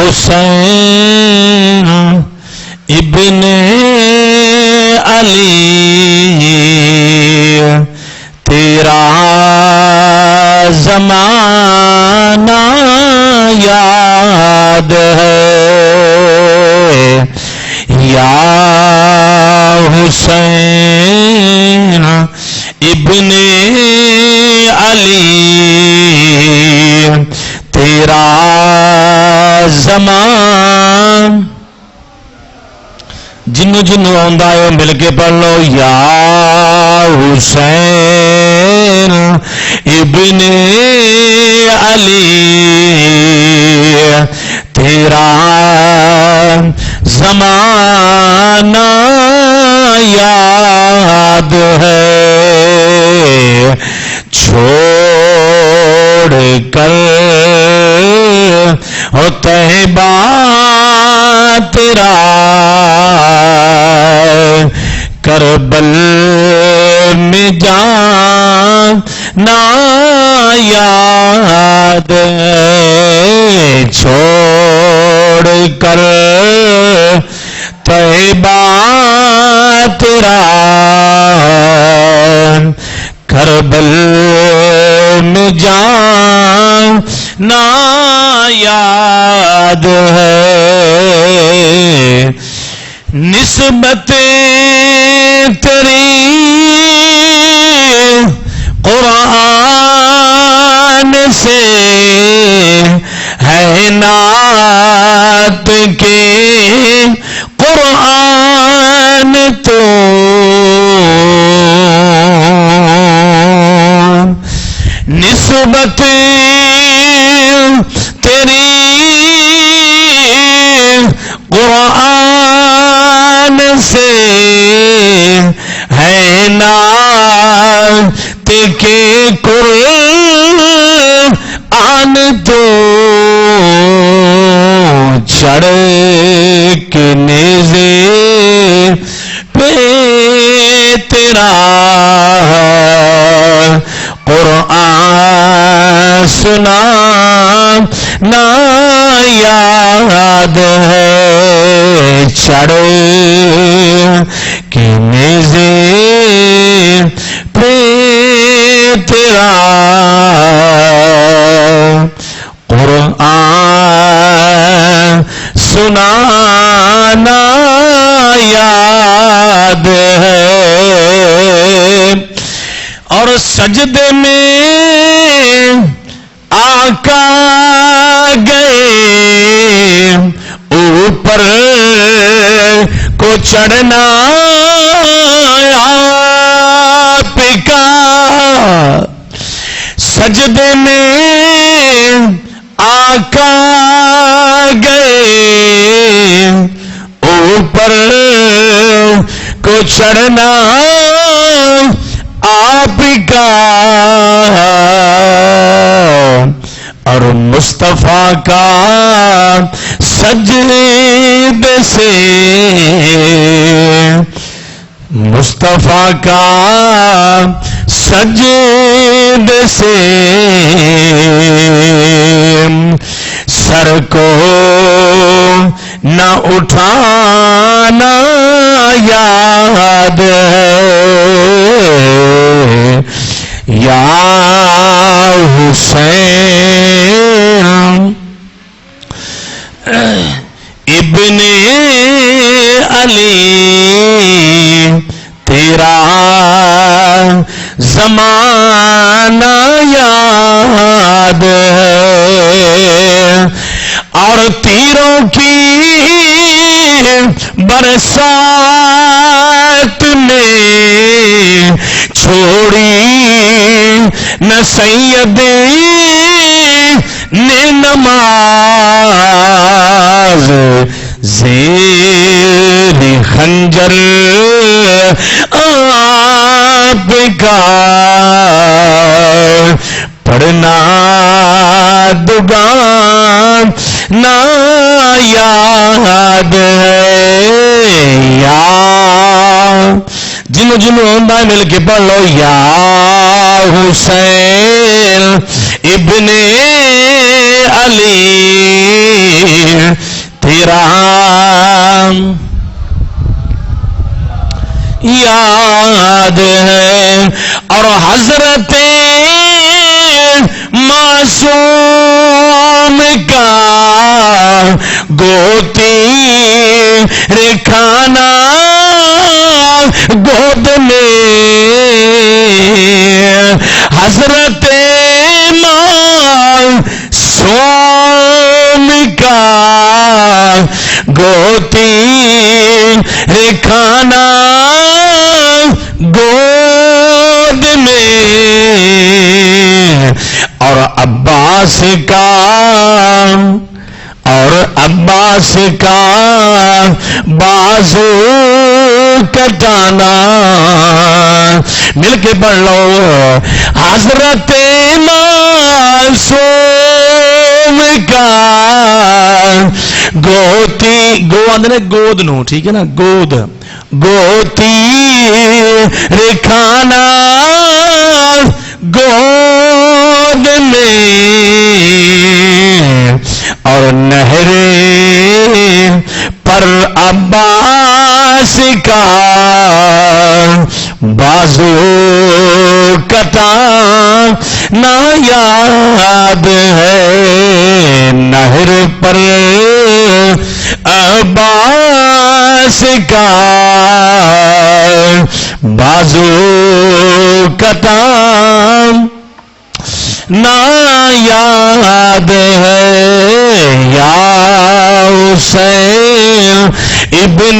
حسین ابن علی تیرا زمانہ یاد ہے یا حسین ابن علی تیرا زمان جنوں جنوں آندا ہے مل کے پڑھ لو یا حسین ابن علی تیرا زمانہ یاد ہے چھوڑ کر او طیبہ تیرا کربل میں جانا یاد ہے چھوڑ کر طیبہ تیرا کربل میں جانا یاد ہے نسبت تیری قرآن سے ہے نعت کے قرآن تو نسبت تیری قرآن سے ہے نعت کے قرآن تو چڑھ کے نیزے پہ تیرا قرآن سنا نا یاد ہے چڑھ کے نیزے پہ تیرا قرآن سنانا یاد ہے اور سجدے میں آقا گئے اوپر کو چڑھنا آپ کا سجدے میں آقا گئے اوپر کو چڑھنا آپ کا اور مصطفیٰ کا سجدے سے مصطفیٰ کا سجدے سے سر کو نہ اٹھانا یاد ہے یا حسین ابن علی تیرا زمانہ یاد ہے اور تیروں کی برسات میں چھوڑی نہ سیدی نے نماز زیر خنجر آپ کا پڑھنا دگان نہ یاد ہے یا جنوں جنوں میں مل کے پڑھ لو یا حسین ابن علی یاد ہے اور حضرت معصوم کا گوتی رکھانا گود میں حضرت معصوم کا گوتی رکھانا گود میں اور عباس کا بازو کٹانا. مل کے پڑھ لو. حضرت معصوم کا گوتی گو آندے گود نو ٹھیک ہے نا گود گوتی رکھانا گود میں اور نہر پر عباس کا بازو کٹانا یاد ہے. نہر پر عباس کا بازو کٹانا یاد ہے. یا حسین ابن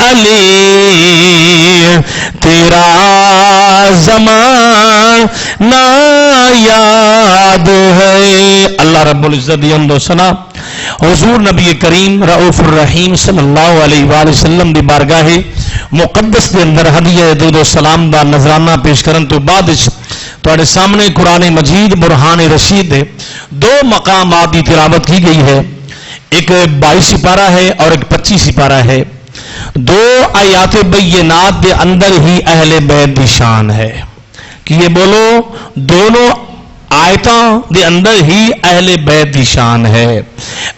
علی تیرا زمانہ یاد ہے. اللہ رب العزت حمد و ثنا حضور نبی کریم رؤوف الرحیم صلی اللہ علیہ وآلہ وسلم دی بارگاہ مقدس دے اندر ہدیہ درود و سلام دا نذرانہ پیش کرن تو بعد تواڈے سامنے قرآن مجید برہان رشید دے دو مقامات کی تلاوت کی گئی ہے. ایک 22 سپارہ ہے اور ایک 25 سپارہ ہے. دو آیات بینات دے اندر ہی اہل بیت دی شان ہے کہ یہ بولو دونوں آیتاں دے اندر ہی اہل بیت دی شان ہے.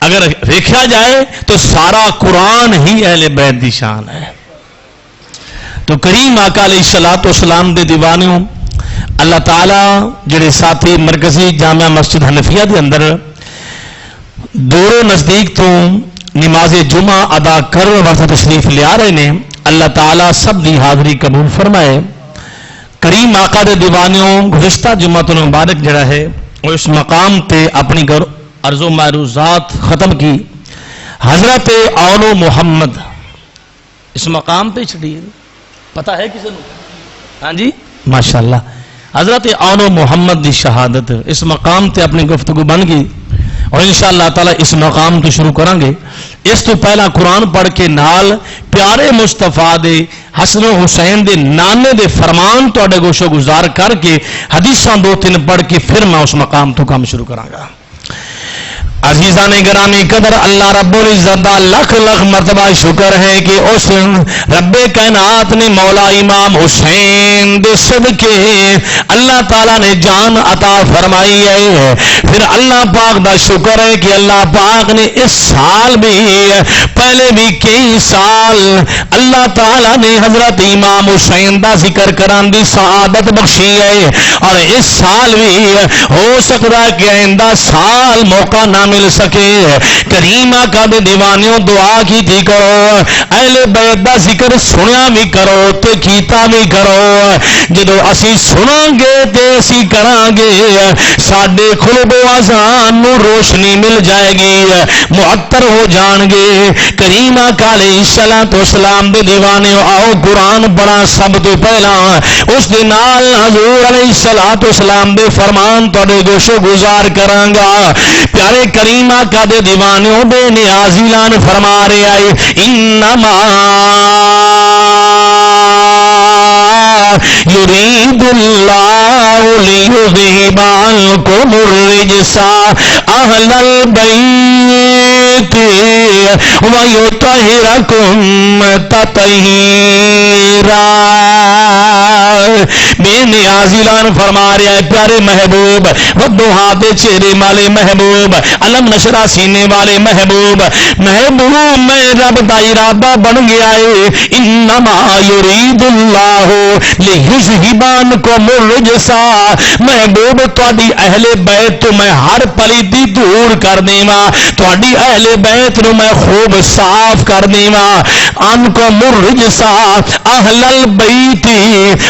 اگر دیکھا جائے تو سارا قرآن ہی اہل بیت دی شان ہے. تو کریم آقا علیہ الصلوۃ والسلام دے دیوانیوں اللہ تعالی جڑے ساتھی مرکزی جامعہ مسجد حنفیہ دے اندر دورو نزدیک تو نماز جمعہ ادا کر واسطے تشریف لیا رہے نے اللہ تعالی سب دی حاضری قبول فرمائے. کریم آقا دے دیوانیوں گزشتہ جمعہ مبارک جڑا ہے وہ اس مقام تے اپنی عرض و معروضات ختم کی. حضرت اولو محمد اس مقام پہ چڑھی پتہ ہے کسی نے؟ ہاں جی ماشاءاللہ. حضرت اولو محمد دی شہادت اس مقام تے اپنی گفتگو بن گئی اور انشاءاللہ تعالی اس مقام تو شروع کریں گے. اس تو پہلا قرآن پڑھ کے نال پیارے مصطفیٰ دے حسن و حسین دے نانے دے فرمان تواڈے گوشو گزار کر کے حدیثاں 2-3 پڑھ کے پھر میں اس مقام تو کام شروع کراں گا. عزیزان گرامی قدر اللہ رب العزت دا لکھ لکھ مرتبہ شکر ہے کہ اس رب کائنات نے مولا امام حسین دے صدقے اللہ تعالیٰ نے جان عطا فرمائی ہے. پھر اللہ پاک دا شکر ہے کہ اللہ پاک نے اس سال بھی پہلے بھی کئی سال اللہ تعالیٰ نے حضرت امام حسین دا ذکر کران دی سعادت بخشی ہے. اور اس سال بھی ہو سکتا ہے کہ آئندہ سال موقع نہ مل سکے. کریم آقا دے دیوانیوں دعا کی تھی کرو اہل بیت دا ذکر سنیا بھی کرو تے کیتا بھی کرو. جدو اسی سناں گے تے اسی کراں گے ساڈے قلب و اذان نو روشنی مل جائے گی معطر ہو جان گے. کریم آقا علیہ الصلوۃ والسلام دے دیوانیوں آؤ قرآن پڑھا سب تو پہلا اس دے نال حضور علیہ الصلوۃ والسلام دے فرمان تواڈے گوشو گزار کراں گا. پیارے کریم آقا دے دیوانیوں بے نیاز اعلان فرما رہے آئے انما یرید اللہ لیذہب عنکم الرجس اہل البیت وَيُطَهِّرَكُمْ تَطْهِيرًا۔ بے نیاز اعلان فرما رہا ہے پیارے محبوب، وضحا دے چہرے والے محبوب، علم نشرہ سینے والے محبوب، محبوب میں رب دا ارادہ بن گیا ہے، انما یرید اللہ لیذھب عنکم الرجس، محبوب تہاڈی اہل بیت تو میں ہر پلیتی دور کر دیواں، تہاڈی اہل بیت نو میں خوب صاف کر دیواں، عنکم الرجس اہل البیت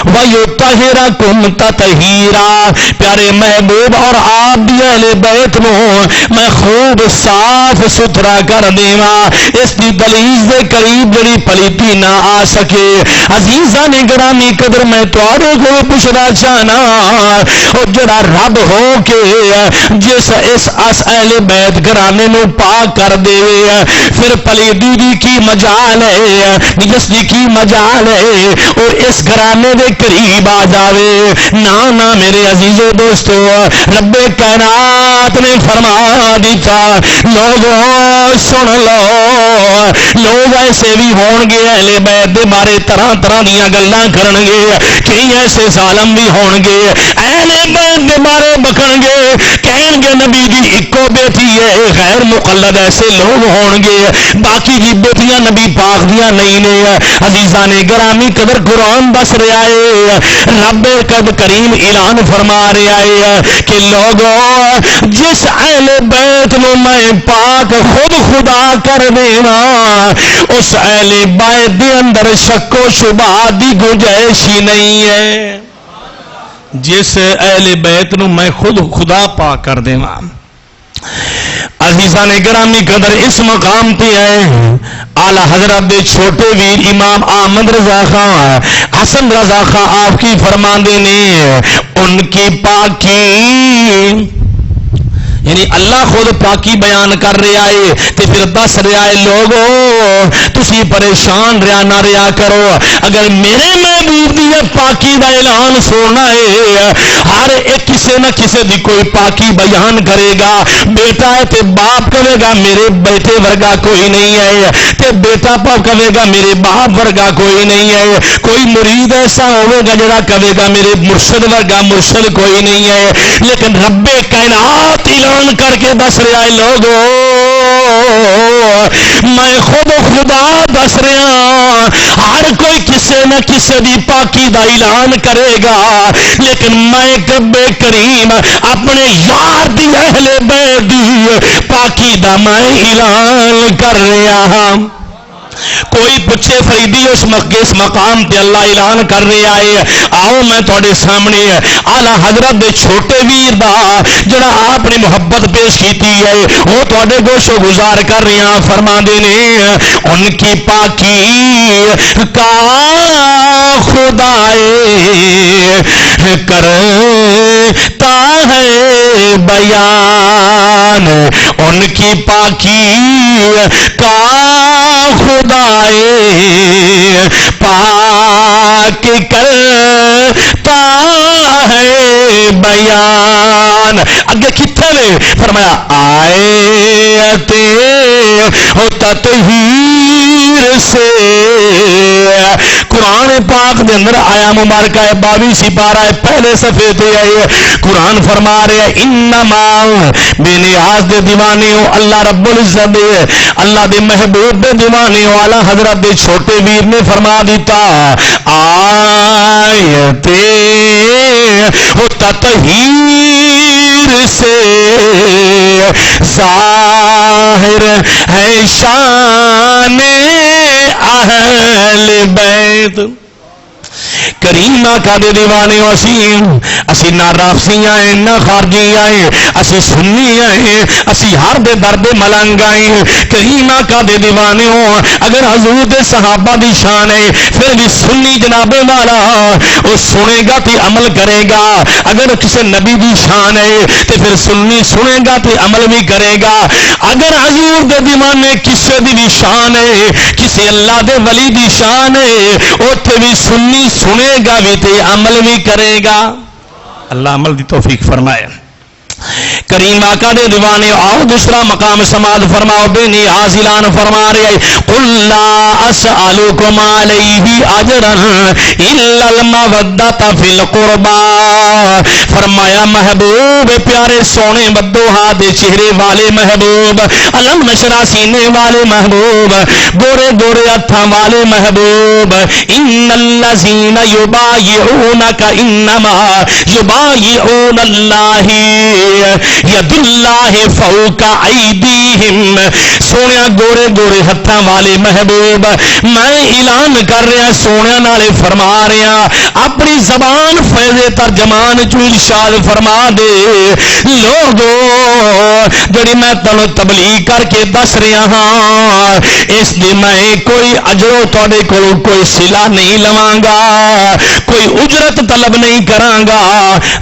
ویطہرکم تطہیرا، پیارے محبوب اور آپ دی اہل بیت نو میں خوب صاف ستھرا کر دیواں، اس دی دلیل دے قریب جڑی پلیتی نہ آ سکے۔ عزیزاں نے گرامی قدر میں تواڈے کو پوچھنا چاہنا، او جڑا رب ہو کے جس اس اہل بیت گھرانے نو پاک کر دے، پھر پلیتی دی کی مجال ہے، جس دی کی مجال ہے اور اس گھرانے دے قریب آ جاوے؟ نہ میرے عزیزو دوستو، رب کائنات نے فرما دیتا، لوگوں سن لو، لوگ ایسے بھی ہون گے اہل بیت دے بارے طرح طرح دیاں گلاں کرن گے، کئی ایسے ظالم بھی ہون گے اہل بیت دے بارے بکن گے، کہیں گے نبی دی اکو بیٹی ہے، غیر مقلد ایسے لوگ ہون گے، باقی جی بیٹیاں نبی پاک دیاں نہیں نے۔ عزیزاں نے گرامی قدر قرآن دس رہا ہے، رب قد کریم اعلان فرما رہا ہے کہ لوگوں جس اہل بیت نو میں پاک خود خدا کر دینا، اس اہل بیت دے اندر شک و شبہ دی گنجائش ہی نہیں ہے۔ جس اہل بیت نو میں خود خدا پاک کر دینا، عزیزاں نے گرامی قدر اس مقام تے ہے اعلی حضرت دے چھوٹے ویر امام احمد رضا خان حسن رضا خان آپ کی فرماندے نے، ان کی پاکی یعنی اللہ خود پاکی بیان کر رہا ہے تے پھر دس رہا ہے لوگوں تسی پریشان رہا نہ رہا کرو، اگر میرے محبوب دی پاکی دا اعلان سننا ہے، ہر ایک کسے نہ کسے دی کوئی پاکی بیان کرے گا، بیٹا ہے تے باپ کہے گا میرے بیٹے ورگا کوئی نہیں ہے، تے بیٹا باپ کہے گا میرے باپ ورگا کوئی نہیں ہے، کوئی مرید ایسا ہوگا جڑا کہے گا میرے مرشد ورگا مرشد کوئی نہیں ہے، لیکن رب کائنات کر کے دس رہا ہے لوگوں میں خود خدا دس رہا، ہر کوئی کسے نہ کسے دی پاکی دا اعلان کرے گا، لیکن میں رب کریم اپنے یار دی اہل بیت دی پاکی دا میں اعلان کر رہا ہوں۔ کوئی پوچھے فریدی اس مقام تے اللہ اعلان کر رہا ہے، آؤ میں تھوڑے سامنے اعلی حضرت دے چھوٹے ویر دا جڑا آپ نے محبت پیش کیتی ہے وہ تھوڑے گوشو گزار کر رہے ہیں، فرما دینے ان کی پاکی کا خدائے کرتا ہے بیان، ان کی پاکی کا خدائے پاک کرتا ہے بیان۔ اگے کتنے نے فرمایا آیتے تطہیر سے، قرآن پاک دے اندر آیا مبارکہ ہے 22 سپارہ ہے پہلے صفحے تے آئے، قرآن فرما رہے ہیں انما بے نیاز دے دیوانے ہو اللہ رب العزت دے، اللہ دے محبوب دے دیوانے ہو اعلی حضرت دے چھوٹے ویر نے فرما دیتا آیتے تطہیر سے ظاہر ہے شان اہل بیت۔ کریم آقا دے دیوانے ہو، اسی نہ رافضی آئے نہ خارجی آئے، اسی سنی آئے، اسی ہر دے درد ملنگ آئے، کریم آقا دے دیوانے ہو۔ اگر حضور دے صحابہ دی شان ہے پھر بھی سنی جناب والا وہ سنے گا تے عمل کرے گا، اگر کسی نبی دی شان ہے تے پھر سنی سنے گا تے عمل بھی کرے گا، اگر حضور دے دیوانے کسی دی بھی شان ہے کسی اللہ دے ولی دی شان ہے اوتھے بھی سنی سنے گا بھی تے عمل بھی کرے گا۔ اللہ عمل دی توفیق فرمائے۔ کریم آقا دے دیوانے آؤ دوسرا مقام سماعت فرماؤ بے نیاز اعلان فرما رہے قل لا اسألکم علیہ اجرا الا المودۃ فی القربى فرمایا محبوب پیارے سونے بدوہا دے چہرے والے محبوب علم نشرہ سینے والے محبوب گورے گورے ہتھاں والے محبوب ان الذین یبایعونک انما یبایعون اللہ ید اللہ فوق ایدیہم سونے گورے گورے ہتھاں والے محبوب میں اعلان کر رہا سونے نالے فرما رہا اپنی زبان فیض ترجمان چو ارشاد فرما دے لوگو جڑی میں تنو تبلیغ کر کے دس رہا ہاں اس دی میں کوئی اجرو توڑے کو کوئی صلہ نہیں لواں گا کوئی اجرت طلب نہیں کراں گا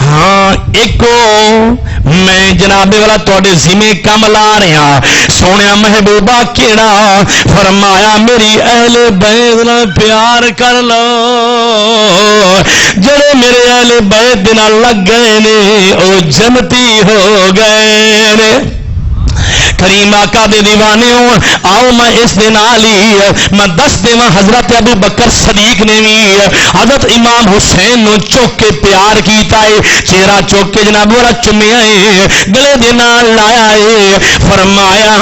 ہاں ایکو میں جناب والا توڑے ذمہ کم لا رہا سونے محبوبہ کیڑا فرمایا میری اہل بیت نال پیار کر لو جڑے میرے اہل بیت نال لگ گئے نے او جنتی ہو گئے نے کریم آقا دے دیوانے ہوں آؤ میں اس دن آلی میں دس دیواں حضرت ابو بکر صدیق نے بھی حضرت امام حسین نو چوک کے پیار کیتا ہے چہرہ چوک کے جناب والا چمیا ہے گلے دے نال لایا ہے فرمایا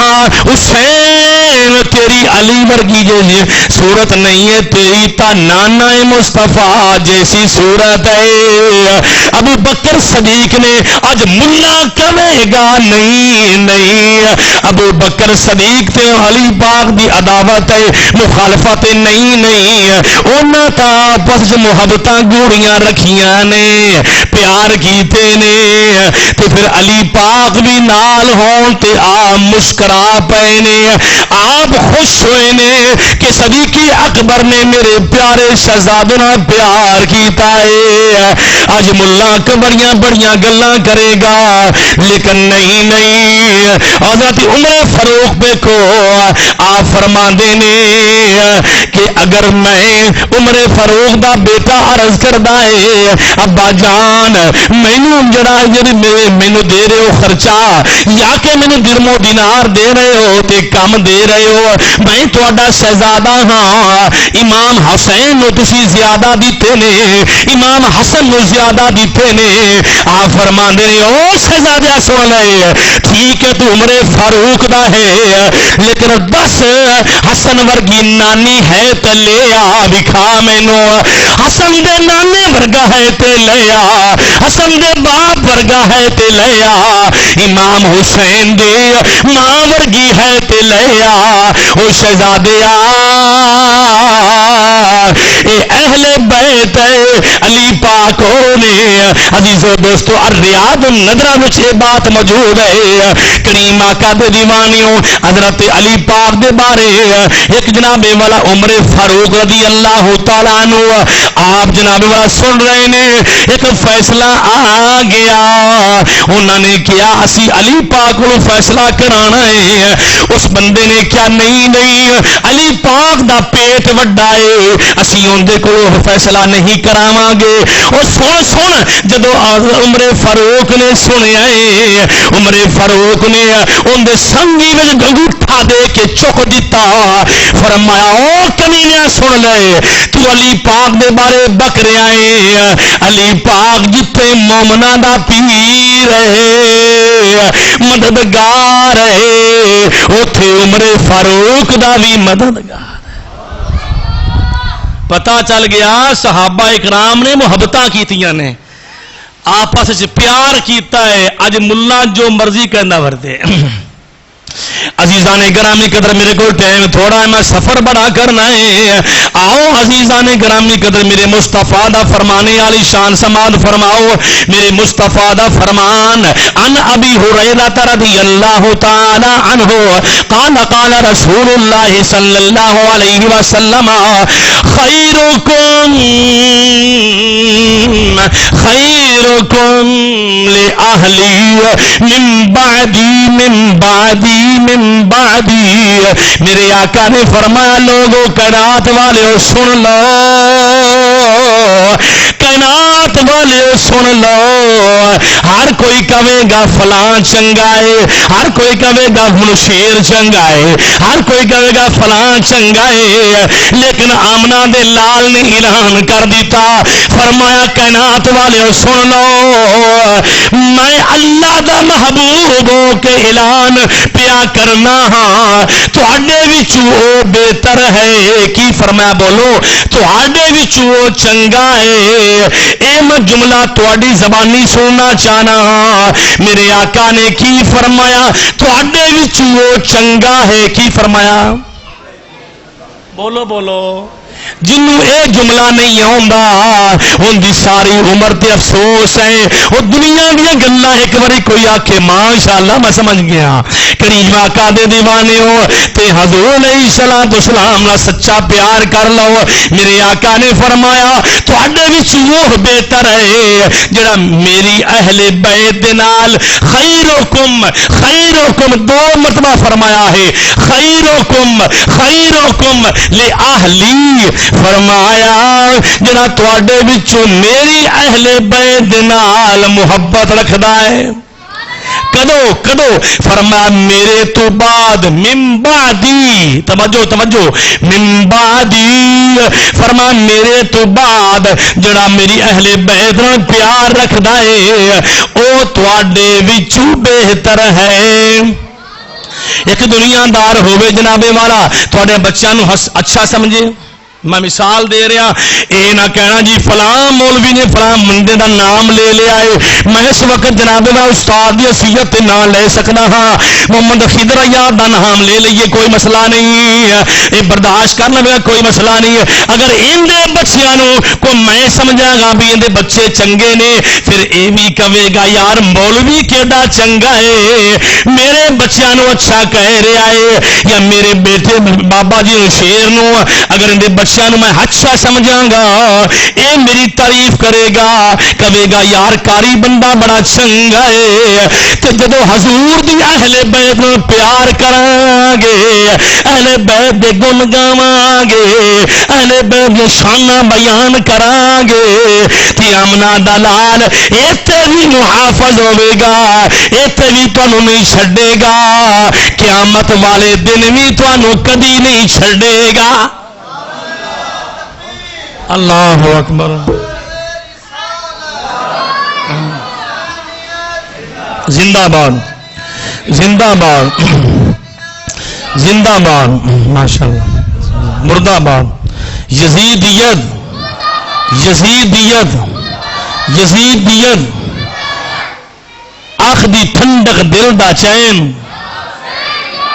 حسین تیری علی ورگی جیسی صورت نہیں ہے تیری تا نانا مصطفیٰ جیسی صورت ہے ابو بکر صدیق نے آج ملا کہے گا نہیں ابو بکر صدیق تے علی پاک دی عداوت ہے مخالفت نہیں اونا تا آپس محبتاں گوڑیاں رکھیاں نے پیار کیتے نے تے پھر علی پاک بھی نال ہون تے آپ مسکرا پے نے آپ خوش ہوئے نے کہ صدیقی اکبر نے میرے پیارے شہزادے نال پیار کیتا ہے آج ملا کبڑیاں بڑیاں گلاں کرے گا لیکن نہیں حضرت عمر فاروق پہ کو آپ فرما دینے کہ اگر میں عمر فاروق دا بیٹا عرض کردہ ہے ابا جان مینو جڑا مینو دے رہے ہو خرچہ یا کہ مینو درم و دینار دے رہے ہو تے کم دے رہے ہو میں تہاڈا شہزادہ ہاں امام حسین نو تسی زیادہ دیتے نے امام حسن نو زیادہ دیتے نے آپ فرما دینے او شہزادہ سن لے ٹھیک ہے تو عمر فاروق دا ہے لیکن دس حسن ورگی نانی ہے تے لے آ دکھا مینو حسن دے نانے ورگا ہے تے لے آ حسن دے باپ ورگا ہے تے لے آ امام حسین دے ماں ورگی ہے تے لے آ او شہزادے اے اہل بیت علی پاک نے عزیزو دوستو الریاض النظرہ وچ یہ بات موجود ہے کریم آقا دے دیوانیوں حضرت علی پاک دے بارے ایک جناب والا عمر فاروق رضی اللہ تعالیٰ عنہ آپ جناب والا سن رہے نے ایک فیصلہ آ گیا انہوں نے کیا اسی علی پاک کو فیصلہ کرانا ہے اس بندے نے کیا نہیں علی پاک دا پیٹ وڈا ہے اسی اندے کو فیصلہ نہیں کراواں گے اور سن جدو عمر فاروق نے سنیا ہے عمر فاروق نے اندے سنگی میں انگوٹھا دے کے چک دیتا فرمایا او کمینیا سن لے تو علی پاک دے بارے بک رہا ہے علی پاک جتے مومنا دا پیر ہے مددگار ہے اوتھے عمر فاروق دا بھی مددگار پتہ چل گیا صحابہ اکرام نے محبتاں کیتیاں نے آپس وچ پیار کیتا ہے اج ملا جو مرضی کہندا وردے عزیزان گرامی قدر میرے کو ٹائم تھوڑا ہے میں سفر بڑا کرنا ہے آؤ عزیزان گرامی قدر میرے مصطفیٰ دا فرمانے والی شان سماعت فرماؤ میرے مصطفیٰ دا فرمان ان ابی ہریرہ رضی اللہ تعالی عنہ قال قال رسول اللہ صلی اللہ علیہ وسلم خیرکم لأہلی من بعدی میرے آقا نے فرمایا لوگوں کائنات والے سن لو کائنات والے سن لو، ہر کوئی کہے گا فلاں چنگا ہے، ہر کوئی کہے گا منشیر چنگا ہے، ہر کوئی کہے گا فلاں چنگا ہے، لیکن آمنہ دے لال نے اعلان کر دیتا، فرمایا کائنات والے سن لو، میں اللہ دا محبوب ہو کے اعلان پیا کرنا ہاں، تواڈے وچ او بہتر ہے، کی فرمایا بولو، تواڈے وچ او چنگا ہے، اے میں جملہ تواڈی زبانی سننا چاہنا ہاں، میرے آقا نے کی فرمایا، تواڈے وچ او چنگا ہے، کی فرمایا، بولو بولو، جنوں اے جملہ نہیں آندا ان دی ساری عمر تے افسوس ہے، وہ دنیا دیا گلاں ایک باری کوئی آکھے ماشاءاللہ میں سمجھ گیا، کریم آقا دے دیوانے ہو تے حضور علیہ الصلوۃ والسلام نال سچا پیار کر لو، میرے آقا نے فرمایا تواڈے وچ وہ بہتر ہے جڑا میری اہل بیت دے نال خیرکم، خیرکم دو مرتبہ فرمایا ہے، خیرکم خیرکم لأہلی، فرمایا جڑا تواڈے وچوں میری اہل بیت نال محبت رکھدا ہے، کدو کدو فرمایا میرے تو بعد، من بعدی، توجہ توجہ، من بعدی، فرمایا میرے تو بعد جڑا میری اہل بیت نال پیار رکھدا ہے او تواڈے وچوں بہتر ہے۔ ایک دنیا دار ہوے جناب والا تواڈے بچیاں نو اچھا سمجھے، میں مثال دے رہا، اے نہ کہنا جی فلاں مولوی نے فلاں بندے دا نام لے لیا ہے، میں اس وقت جناب میں استاد دی حیثیت تے نام لے سکنا ہاں، محمد خضر یار دا نام لے لئیے کوئی مسئلہ نہیں ہے، اے برداشت کرنا بھی کوئی مسئلہ نہیں ہے، اگر ان دے بچیاں نو کو میں سمجھا گا بھی ان دے بچے چنگے نے، پھر اے بھی کہے گا یار مولوی کیڑا چنگا ہے، میرے بچیاں نو اچھا کہہ رہا ہے، یا میرے بیٹے بابا جی شیر نو اگر ان دے بچیاں میں اچھا سمجھاں گا، اے میری تعریف کرے گا، کہے گا یار کاری بندہ بڑا چنگا ہے، تے جدو حضور دی اہل بیت نال پیار کران گے، اہل بیت دے گن گاواں گے، اہل بیت دی شاناں بیان کران گے، تے آمنہ دا لال ایتھے بھی محافظ ہوے گا، ایتھے بھی تانوں نہیں چھڈے گا، قیامت والے دن بھی تانوں کدی نہیں چھڈے گا۔ اللہ اکبر، زندہ باد زندہ باد زندہ باد، ماشاءاللہ، مردہ باد، یزیدیت یزیدیت یزیدیت، آنکھ دی ٹھنڈک دل دا چین،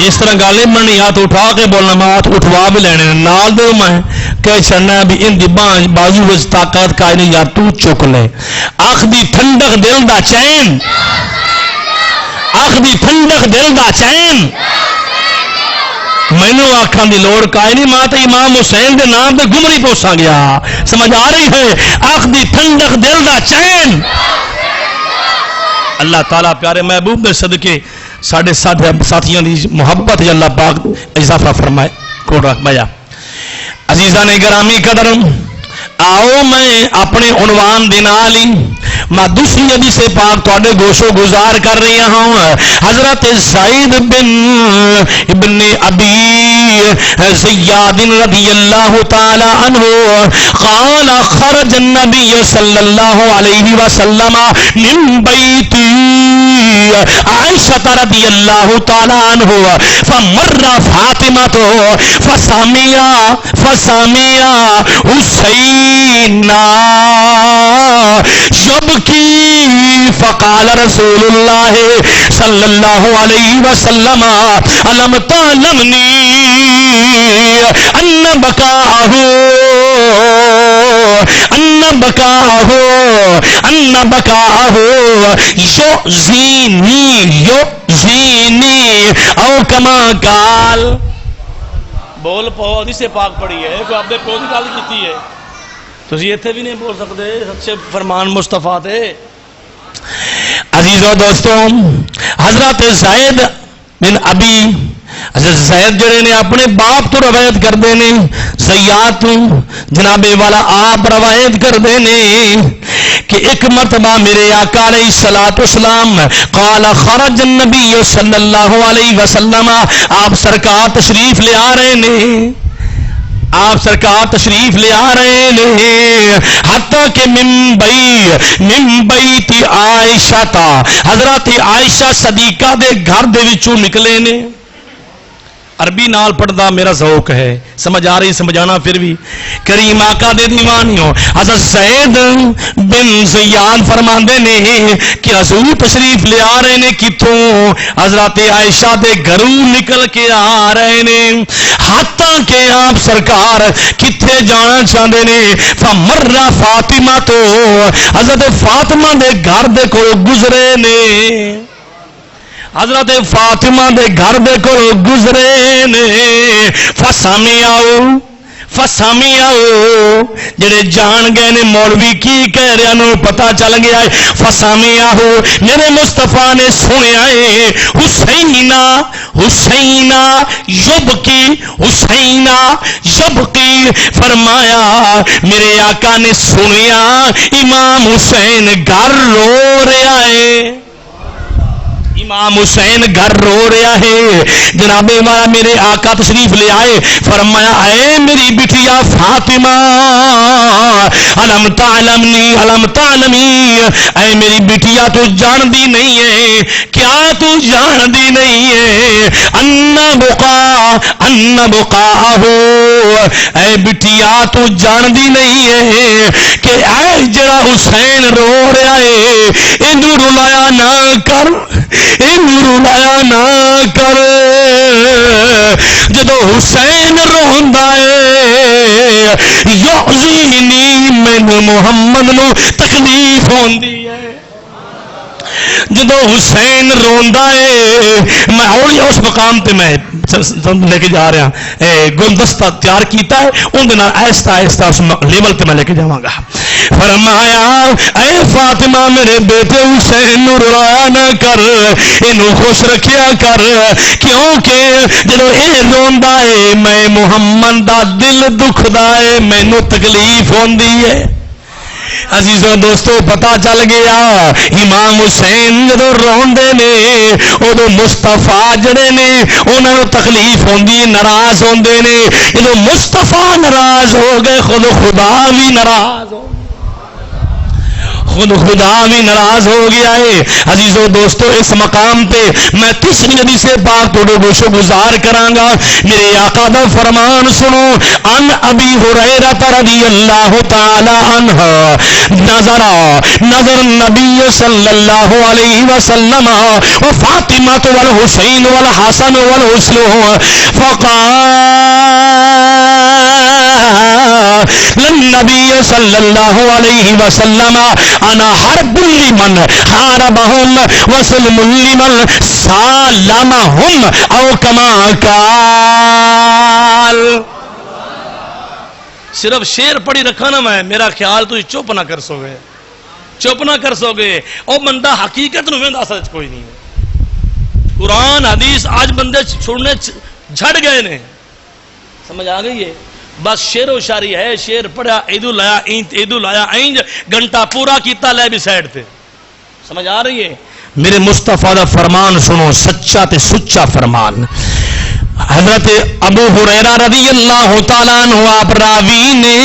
اس طرح گالے بننی، ہاتھ اٹھا کے بولنا، میں ہاتھ اٹھوا بھی لینے نال دو، میں کہہ چڑھنا بھی ان دی بازو وچ طاقت کا نہیں، یار تو چک لے، آنکھ دی ٹھنڈک دل دا چین، آنکھ دی ٹھنڈک دل دا چین، مینوں آنکھاں دی لوڑ کائے نہیں، ماں تے امام حسین دے نام تے گمری پوسا گیا، سمجھ آ رہی ہے، آنکھ دی ٹھنڈک دل دا چین۔ اللہ تعالیٰ پیارے محبوب دے صدقے ساڑھے ساتھیاں دی محبت یا اللہ پاک اضافہ فرمائے کو رکھمایا۔ عزیزان گرامی قدر، آؤ میں اپنے عنوان دینالی میں دوسری حدیث پاک تواڈے گوشو گزار کر رہی ہوں، حضرت سعید بن ابن ابی زیاد رضی اللہ تعالی عنہ قال خرج النبی صلی اللہ علیہ وسلم من بیتی عائشہ رضی اللہ تعالی عنہ فمر فاطمہ فسامیا حسینا یبکی فقال رسول اللہ صلی اللہ علیہ وسلم علم تعلمنی ان بکاہو یؤذینی او کما قال۔ بول پو حدیث پاک پڑھی ہے، کوئی آپ نے پو کی گل کیتی ہے، تسی ایتھے بھی نہیں بول سکتے، سچے فرمان مصطفیٰ تھے۔ عزیزو دوستوں، حضرت زید بن ابی، حضرت زید جڑے نے اپنے باپ تو روایت کردے نے، زیاد تو جناب والا آپ روایت کردے نے کہ ایک مرتبہ میرے آقا علیہ الصلوۃ والسلام قال خرج النبی صلی اللہ علیہ وسلم، آپ سرکار تشریف لے آ رہے ہیں، آپ سرکار تشریف لے آ رہے ہیں، حتیٰ کہ من بیت عائشہ تا، حضرت عائشہ صدیقہ دے گھر دے وچوں نکلے نے۔ عربی نال پڑھدا میرا ذوق ہے، سمجھ آ رہی سمجھانا پھر بھی۔ کریم آقا دے دیوانیوں حضرت زید بن زیاد فرماندے نے کہ حضور تشریف لے آ رہے نے کتوں؟ حضرت عائشہ دے گھروں نکل کے آ رہے نے، حتیٰ کہ آپ سرکار کتھے جانا چاہتے نے؟ فمر فاطمہ، تو حضرت فاطمہ دے گھر دے کول گزرے نے، حضرت فاطمہ دے گھر دے کو گزرے نے۔ فسامیاؤ جڑے جان گئے نے مولوی کی کہہ رہا نو پتا چل گیا ہے۔ فسامیاؤ میرے مصطفیٰ نے سنیا ہے، حسینہ یبکی، فرمایا میرے آقا نے سنیا امام حسین گھر رو رہا ہے، امام حسین گھر رو رہا ہے۔ جناب والا میرے آقا تشریف لے آئے، فرمایا اے میری بٹیا فاطمہ علم تعلمی، اے میری بٹیا تو جان دی نہیں ہے، کیا تو جان دی نہیں ہے؟ ان بقا ہو، اے بٹیا تو جان دی نہیں ہے کہ اے جڑا حسین رو رہا ہے اینو رلایا نہ کر، رلایا نہ کر، جدو حسین روندا ہے یعزینی، مینوں محمد نو تکلیف ہوندی ہے۔ جدو حسین روندا ہے، میں ہولی اس مقام تے میں لے کے جا رہا گلدستہ تیار کیتا ہے، اندر آہستہ آہستہ اس لیول تے میں لے کے جاواں گا۔ فرمایا اے فاطمہ میرے بیٹے حسین نو رلایا نہ کر، اینو خوش رکھیا کر، کیونکہ جدو اے روندا ہے میں محمد دا دل دکھدا ہے، مینوں تکلیف ہوندی ہے۔ عزیزوں دوستو پتا چل گیا امام حسین جدو روندے نے ادو مصطفیٰ جڑے نے انہاں نوں تکلیف ہوندی، ناراض ہوندے نے۔ جدو مصطفیٰ ناراض ہو گئے خود خدا بھی ناراض ہو، خود خدا بھی ناراض ہو گیا ہے۔ عزیزو دوستو اس مقام پہ میں تیسری نبی سے پاک توڑے گوشو گزار کراں گا۔ میرے آقا دا فرمان سنو، ان ابی ہریرہ رضی اللہ تعالی عنہ نظر النبی صلی اللہ علیہ وسلم وفاطمہ والحسین والحسن والحسن فقال للنبی صلی اللہ علیہ وسلم انا حرب لمن حاربهم وسلم لمن سالمهم او کما قال۔ صرف شعر پڑھی رکھا نا میں، میرا خیال تو چپ نہ کر سو گے، چپ نہ کر سو گے۔ او بندہ حقیقت نو ویندا سچ کوئی نہیں ہے۔ قرآن حدیث آج بندے چھوڑنے جھڑ گئے نے، سمجھ آ گئی ہے؟ بس شعر و شاعری ہے، شعر پڑھا ایدو لایا اینج، ایدو لایا اینج، گھنٹہ پورا کیتا لے بھی سائڈ تے، سمجھ آ رہی ہے؟ میرے مصطفیٰ دا فرمان سنو، سچا تے سچا فرمان۔ حضرت ابو ہریرہ رضی اللہ تعالیٰ عنہ آپ راوی نے،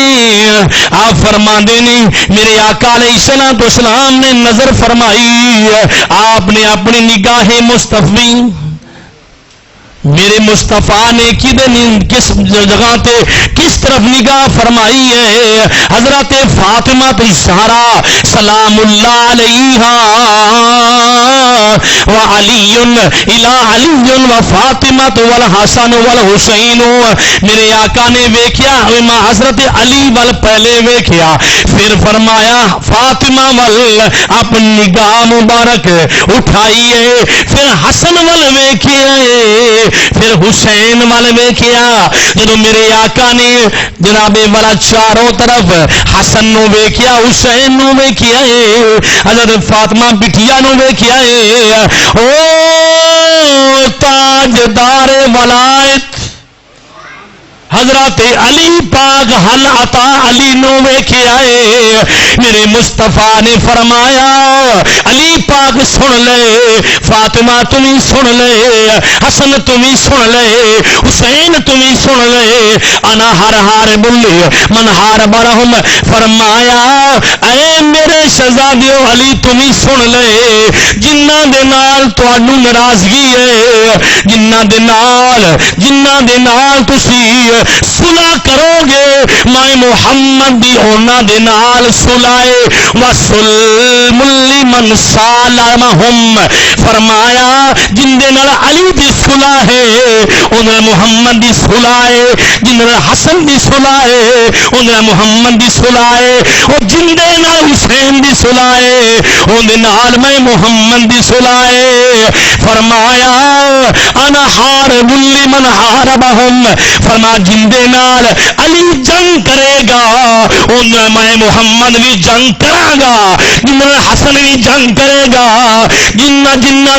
آپ فرماندے نے میرے آقا علیہ الصلوۃ والسلام نے نظر فرمائی، آپ نے اپنی نگاہ مصطفی میرے مصطفیٰ نے کس جگہ تے کس طرف نگاہ فرمائی ہے؟ حضرت فاطمہ الزہرا سلام اللہ علیہا وعلی الی علی وفاطمہ والحسن والحسین۔ میرے آقا نے ویکھیا حضرت علی وال پہلے ویکھیا، پھر فرمایا فاطمہ وال اپنی نگاہ مبارک اٹھائی ہے، پھر حسن وال ویکھیا ہے، پھر حسین والے ویکھیا۔ جدو میرے آقا نے جناب والا چاروں طرف حسن نو ویکھیا، حسین نو ویکھیا ہے، حضرت فاطمہ بٹیا نو ویکھیا ہے، او تاجدار ولایت حضرت علی پاک حل عطا علی نو ویکھے آئے، میرے مصطفیٰ نے فرمایا علی پاک سن لے، فاطمہ تمہیں سن لے، حسن تمہیں سن لے، حسین تمہیں سن لے، انا ہر بلی من ہار برہم، فرمایا اے میرے شہزادیو علی تمہیں سن لے، جنہ دے نال تانوں ناراضگی ہے، جنہ دے نال تسی صلح کرو گے، میں محمد دی انہاں دے نال صلح وسلم لمن سالمہم، فرمایا جن دے نال علی دی صلح ہے انہاں محمد دی صلح ہے، جن نال حسن دی صلح ہے انہاں محمد دی صلح ہے، اور جن دے نال حسین دی صلح ہے ان دے نال میں محمد دی صلح ہے، فرمایا انا حارب لمن حاربہم، فرما جن دے نال علی جنگ کرے گا ان میں محمد بھی جنگ کراں گا، جن حسن بھی جنگ کرے گا، جنہ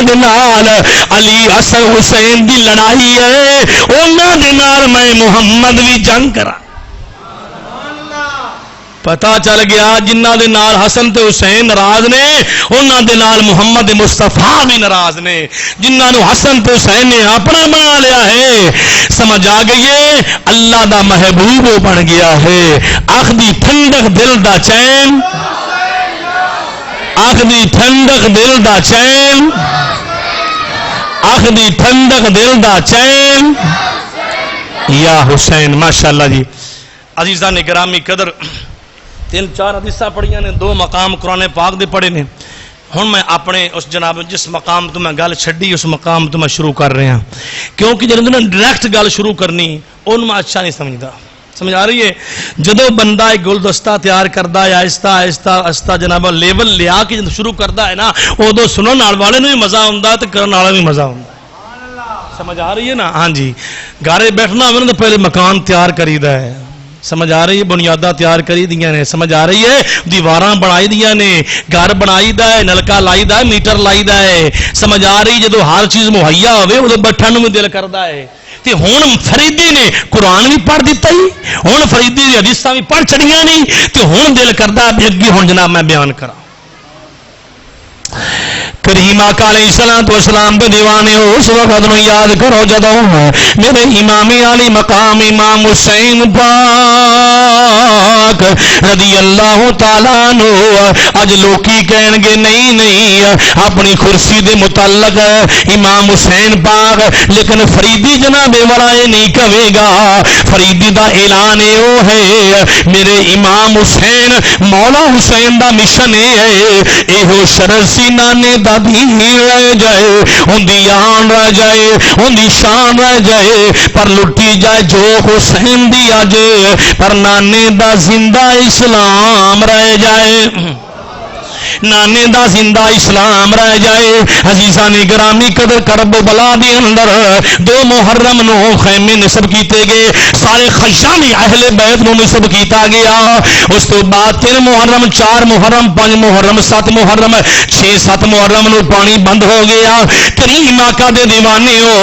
دے نال علی حسن حسین دی لڑائی ہے انہاں دے نال میں محمد بھی جنگ کراں۔ پتا چل گیا جنہ دے نال حسن تے حسین ناراض نے انہاں دے نال محمد مصطفیٰ بھی ناراض نے، جنہ نو حسن تے حسین نے اپنا بنا لیا ہے، سمجھ آ گئی ہے اللہ دا محبوب بن گیا ہے، آخدی ٹھنڈک دل دا چین، آخدی ٹھنڈک دل دا چین، آخدی ٹھنڈک دل دا چین یا حسین۔ ماشاءاللہ جی عزیزان گرامی قدر، 3-4 حدیثاں پڑھیاں نے، 2 مقام قرآن پاک دے پڑھے نے، ہن میں اپنے اس جناب جس مقام تو میں گل چھڈی اس مقام تو میں شروع کر رہا ہوں، کیونکہ جب میں ڈائریکٹ گل شروع کرنی ان میں اچھا نہیں سمجھدا، سمجھ آ رہی ہے؟ جدو بندہ ایک گلدستہ تیار کردا ہے آہستہ آہستہ آہستہ جناب لیول لیا کے جب شروع کردا ہے نا ادو سنن والے نوں بھی مزہ آوندا تے کرن والے بھی مزہ آوندا، سمجھ آ رہی ہے نا؟ ہاں جی، گھر بیٹھنا ہوے تو پہلے مکان تیار کریدا ہے، سمجھ آ رہی ہے؟ بنیادہ تیار کری دیا نے، سمجھ آ رہی ہے؟ دیواراں بنائی دیا نے، گھر بنائی دا ہے، نلکا لائی دا ہے، میٹر لائی دا ہے، سمجھ آ رہی؟ جدو ہر چیز مہیا ہوئے ادو بیٹھن بھی دل کرتا ہے، تے ہن فریدی نے قرآن بھی پڑھ دیتا ہی، ہن فریدی دی حدیثاں بھی پڑھ چڑیاں نہیں، تے ہن دل کرتا ہے اگے ہن جناب میں بیان کراں۔ کریم آقا علیہ السلام تو اسلام کے دیوانے ہو اس وقت نو یاد کرو جدو میرے امام علی مقام امام حسین پاک رضی اللہ تعالیٰ عنہ اج لوکی کہن گے نہیں اپنی کرسی دے متعلق امام حسین پاک، لیکن فریدی جناب والا یہ نہیں کہے گا، فریدی دا اعلان او ہے میرے امام حسین مولا حسین دا مشن ہے ایہو شرسی نانے دا دین رہ جائے، ان دی آن رہ جائے، ان دی شان رہ جائے، پر لٹی جائے جو حسین دی آجے، پر نانے دا زندہ اسلام رہ جائے، نانے دا زندہ اسلام رہ جائے۔ عزیزان گرامی قدر کرب بلا دی اندر 2 محرم نو خیمے نصب کیتے گئے، سارے خیامی اہل بیت نو نصب کیتا گیا، اس تو بعد 3 محرم 4 محرم 5 محرم 7 محرم 6-7 محرم نو پانی بند ہو گیا۔ کریم آقا دے دیوانے ہو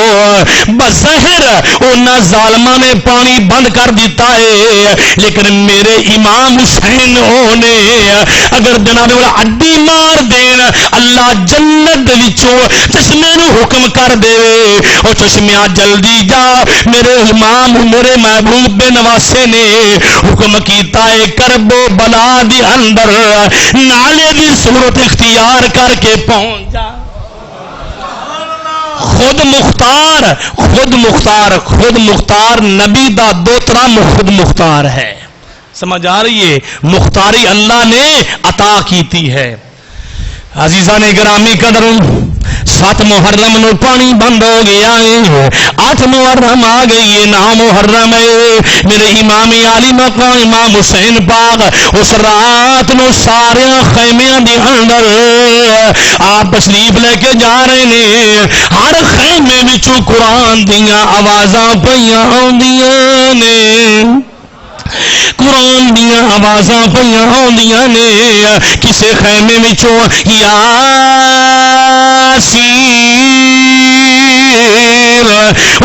بظاہر انہاں ظالماں نے پانی بند کر دیتا ہے، لیکن میرے امام حسین نے اگر جناب والا اڈی مار دین اللہ جنت وچوں چشمے نو حکم کر دے او چشمیاں جلدی جا، میرے امام میرے محبوب بے نواسے نے حکم کیتا ہے کرب و بلا دی اندر نالے دی صورت اختیار کر کے پہنچ جا۔ خود مختار نبی دا دوترا خود مختار ہے، سمجھ آ رہی ہے؟ مختاری اللہ نے عطا کیتی ہے۔ عزیزان گرامی قدر 7 محرم نو پانی بند ہو گیا ہے، 8 محرم آ گئی ہے، 9 محرم ہے، میرے امام علی مقام امام حسین پاک اس رات نو سارے خیمیاں دی اندر آپ تشریف لے کے جا رہے نے، ہر خیمے وچوں قرآن دیاں آوازاں پیاں آوندیاں نے، قرآن دیاں آوازاں پیاں آوندیاں نے، کسے خیمے وچوں یاسین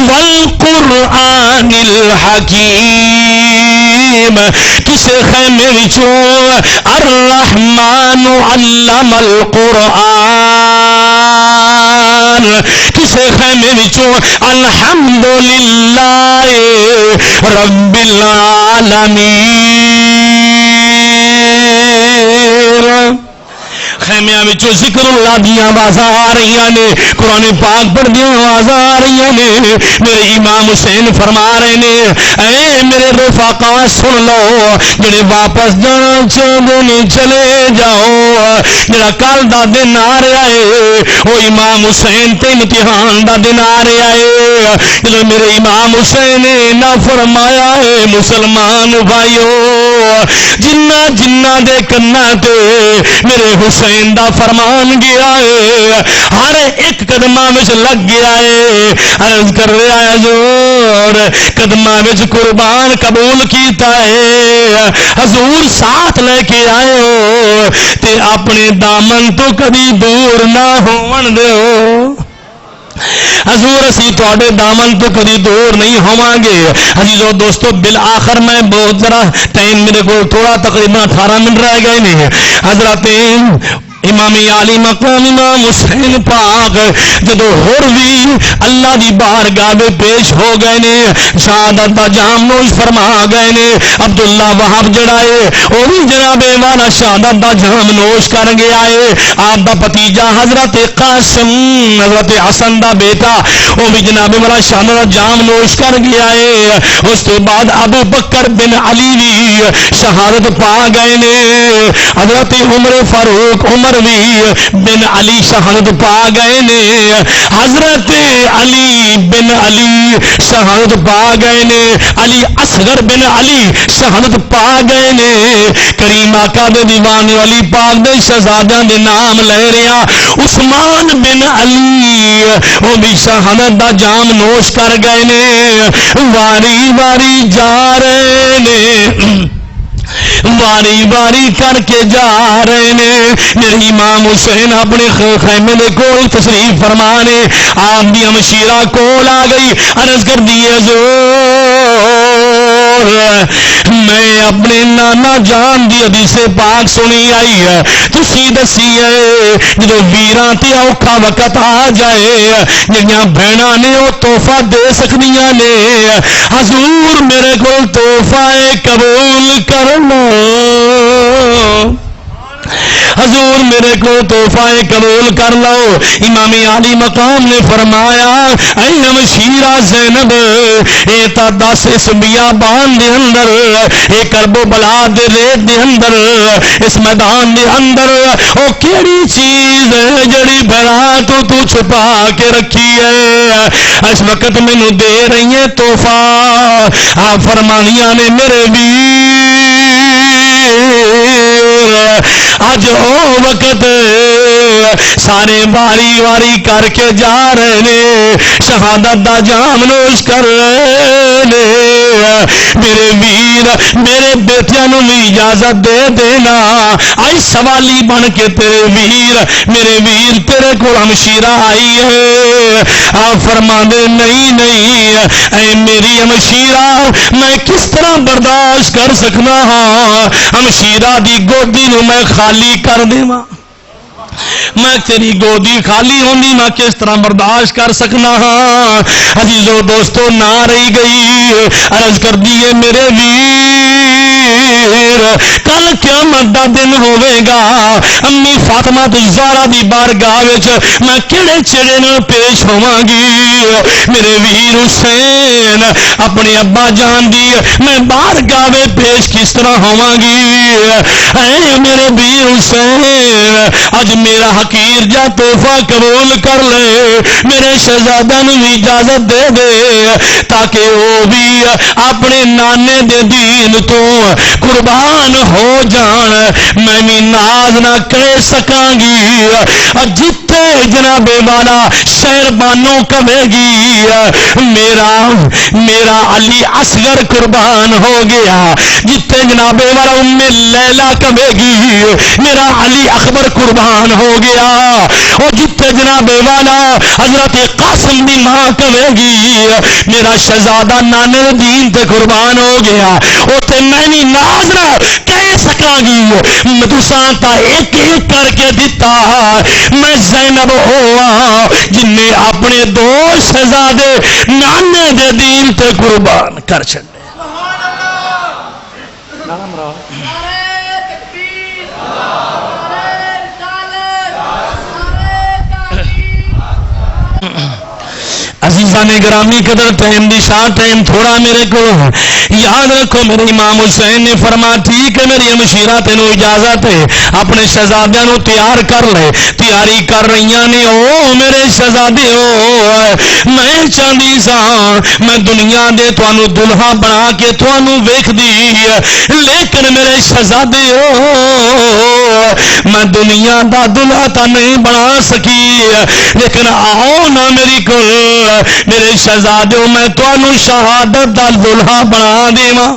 والقرآن الحکیم. کسے خیمے وچوں الرحمن علم القرآن، کسے خیمے وچوں الحمدللہ رب العالمین. خیمیاں وچوں ذکر اللہ دی آوازاں آ رہی نے، قرآن پاک پڑھدی آوازاں آ رہی نے. میرے امام حسین فرما رہے نے اے میرے رفاقا سن لو، جڑے واپس جانا چاہتے نے چلے جاؤ، جڑا کل دا دن آ رہا ہے وہ امام حسین تے امتحان دا دن آ رہا ہے. جب میرے امام حسین نے نہ فرمایا ہے مسلمان بھائیو، جنہ جنہ دے کنا تے میرے حسین دا فرمان گیا ہے، ہر ایک قدمہ وچ لگ گیا ہے. عرض کر رہا ہے حضور قدمہ وچ قربان قبول کیتا ہے، حضور ساتھ لے کے آئے ہو تے اپنے دامن تو کبھی دور نہ ہون دیو. حضور اسی تواڈے دامن تو کبھی دور نہیں ہوواں گے. عزیزو دوستو بالآخر میں بہت ذرا ٹائم میرے کو تھوڑا تقریباً 18 منٹ رہ گئے نے. حضرت امام عالی مقام امام حسین پاک جدو ہور بھی اللہ دی بارگاہ میں پیش ہو گئے نے، شہادت دا جام نوش فرما گئے نے. عبداللہ وہاب جڑا ہے وہ بھی جناب والا شہادت دا جام نوش کر گیا ہے. آپ دا بھتیجا حضرت قاسم حضرت حسن دا بیٹا وہ بھی جناب والا شہادت دا جام نوش کر گیا ہے. اس کے بعد ابو بکر بن علی بھی شہادت پا گئے نے. حضرت عمر فاروق عمر بن علی شہادت پا گئے نے. حضرت علی بن علی شہادت پا گئے نے. علی اصغر بن علی شہادت پا گئے نے. کریم آقا دے دیوان علی پاک دے شہزادیاں دے نام لے رہا. عثمان بن علی وہ بھی شہادت دا جام نوش کر گئے نے. واری واری جا رہے نے، واری واری کر کے جا رہے نے. میرے امام حسین اپنے خیمے دے کول تشریف فرمانے، آپ بھی ہمشیرہ کول آ گئی. عرض کر دیے حضور میں اپنے نانا جان دی حدیث پاک سنی آئی ہے، تسی دسی ہے جدو ویراں تے اوکھا وقت آ جائے جڑیاں بہناں نے وہ تحفہ دے سکدیاں نے. حضور میرے کول تحفہ قبول کرنا، حضور میرے کو تحفہ قبول کر لو. امام عالی مقام نے فرمایا اے ہمشیرہ زینب اے تا 10 اس بیابان دے اندر، اے کرب و بلا دے ریت دے اندر، اس میدان دے اندر او کیڑی چیز ہے جڑی بھرا تو چھپا کے رکھی ہے، اس وقت مینوں دے رہی ہے تحفہ. آپ فرمانیاں نے میرے ویر اج او وقت سارے واری واری کر کے جا رہے نے، شہادت دا جام نوش کر رہے نے. میرے ویر میرے بیٹیاں نوں بھی اجازت دے دینا، آئی سوالی بن کے تیرے ویر میرے ویر تیرے کو ہمشیرہ آئی ہے. آپ فرما دے نہیں نہیں اے میری ہمشیرہ میں کس طرح برداشت کر سکنا ہاں، ہمشیرہ دی گودی نوں میں خالی کر دیواں، میں تیری گودی خالی ہوندی میں کس طرح برداشت کر سکنا ہاں. عزیزو دوستو نہ رہی گئی. عرض کر دیے میرے ویر کل قیامت دا دن ہوے گا، امی فاطمہ زہرا دی بارگاہ وچ میں کیڑے چڑے نال پیش ہوواں گی. میرے ویر حسین اپنے ابا جان دی میں بارگاہ وچ پیش کس طرح ہوواں گی. اے میرے ویر حسین اج میرا حقیر جا تحفہ قبول کر لے، میرے شہزادہ نوں بھی اجازت دے دے تاکہ وہ بھی اپنے نانے دے دین تو قربان ہو جان، میں بھی ناز نہ کر سکاں گی. جت جتے جناب والا شہر بانو کہے گی میرا علی اصغر قربان ہو گیا، جتے جناب والا ام لیلا کہے گی میرا علی اکبر قربان ہو گیا، اور جتے جناب والا حضرت قاسم دی ماں کہے گی میرا شہزادہ نانے دین تے قربان ہو گیا، اوتے میں نہیں ناز نہ کہہ سکاں گی تساں تا ایک ایک کر کے دتا، میں زینب ہوا جن نے اپنے دو شہزادے نانے دے دین تے قربان کر چھڑے۔ عزیزان گرامی قدر ٹائم دی شاہ ٹائم تھوڑا میرے کو یاد رکھو، میرے امام حسین نے فرمایا ٹھیک ہے میری ہمشیرہ تینوں اجازت ہے اپنے شہزادیاں نو تیار کر لے، تیاری کر رہیاں نے او میرے شہزادے او میں چاہندی سا میں دنیا دے تانوں دلہا بنا کے تانوں ویکھ دی، لیکن میرے شہزادے او میں دنیا دا دلہا تا نہیں بنا سکی، لیکن آؤ نا میری کل میرے شہزادوں میں تانوں شہادت دا دلہا بنا دیواں،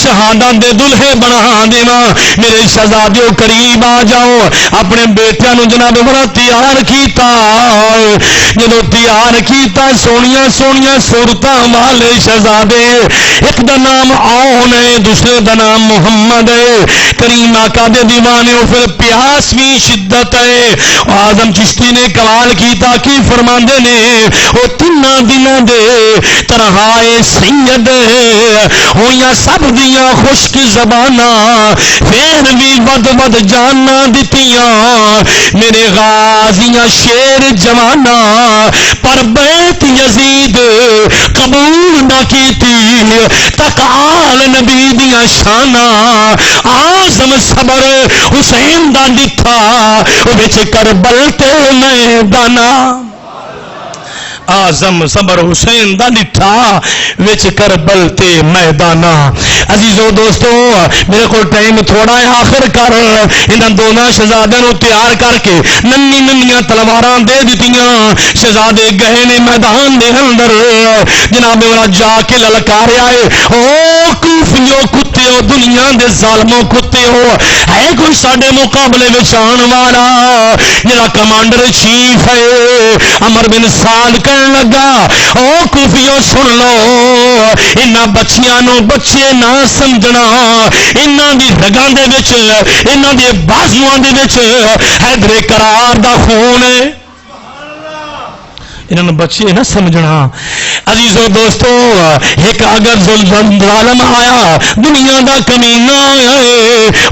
شہادت دے دلہے بنا دیواں، میرے شہزادیوں قریب آ جاؤ، اپنے بیٹیاں نو جناب بڑا تیار کیتا، جدو تیار کیتا سونیاں سونیاں صورتاں والے شہزادے، ایک دا نام آون ہے دوسرے دا نام محمد ہے، کریم آقا دے دیوانے ہو پھر پیاس بھی شدت ہے، اعظم چشتی نے کمال کیتا کی فرماندے نے او تیناں دناں دے تنہائے سید ہویاں سب دیاں خشک زباناں پھر بھی ود ود جانا دتیاں میرے غازیاں شیر جواناں پر بیت یزید قبول نہ کیتی تکال نبی دیاں شاناں اعظم صبر حسین دا ڈٹھا وچ کربل تے میداناں، اعظم صبر حسین دا ڈٹھا وچ کربل تے میدانہ۔ عزیزو دوستو میرے کو ٹائم تھوڑا ہے، آخر کر انہاں دونوں شہزادیاں نو تیار کر کے ننی ننیاں تلواراں دے دتیاں، شہزادے گئے نے میدان دے اندر، جناب والا جا کے للکارے آئے او کوفیو کتےو دنیا دے ظالموں کتےو، ہے کوئی ساڈے مقابلے وچ آن والا؟ جڑا کمانڈر چیف ہے عمر بن سعد لگا او کوفیو سن لو، انہاں بچیاں نو بچے نہ سمجھنا، انہاں دی رگاں دے وچ انہاں دے بازواں دے وچ حیدر کرار دا خون ہے، انہوں بچے نہ سمجھنا۔ عزیزو دوستو ایک اگر ظالم آیا دنیا دا کمینہ آیا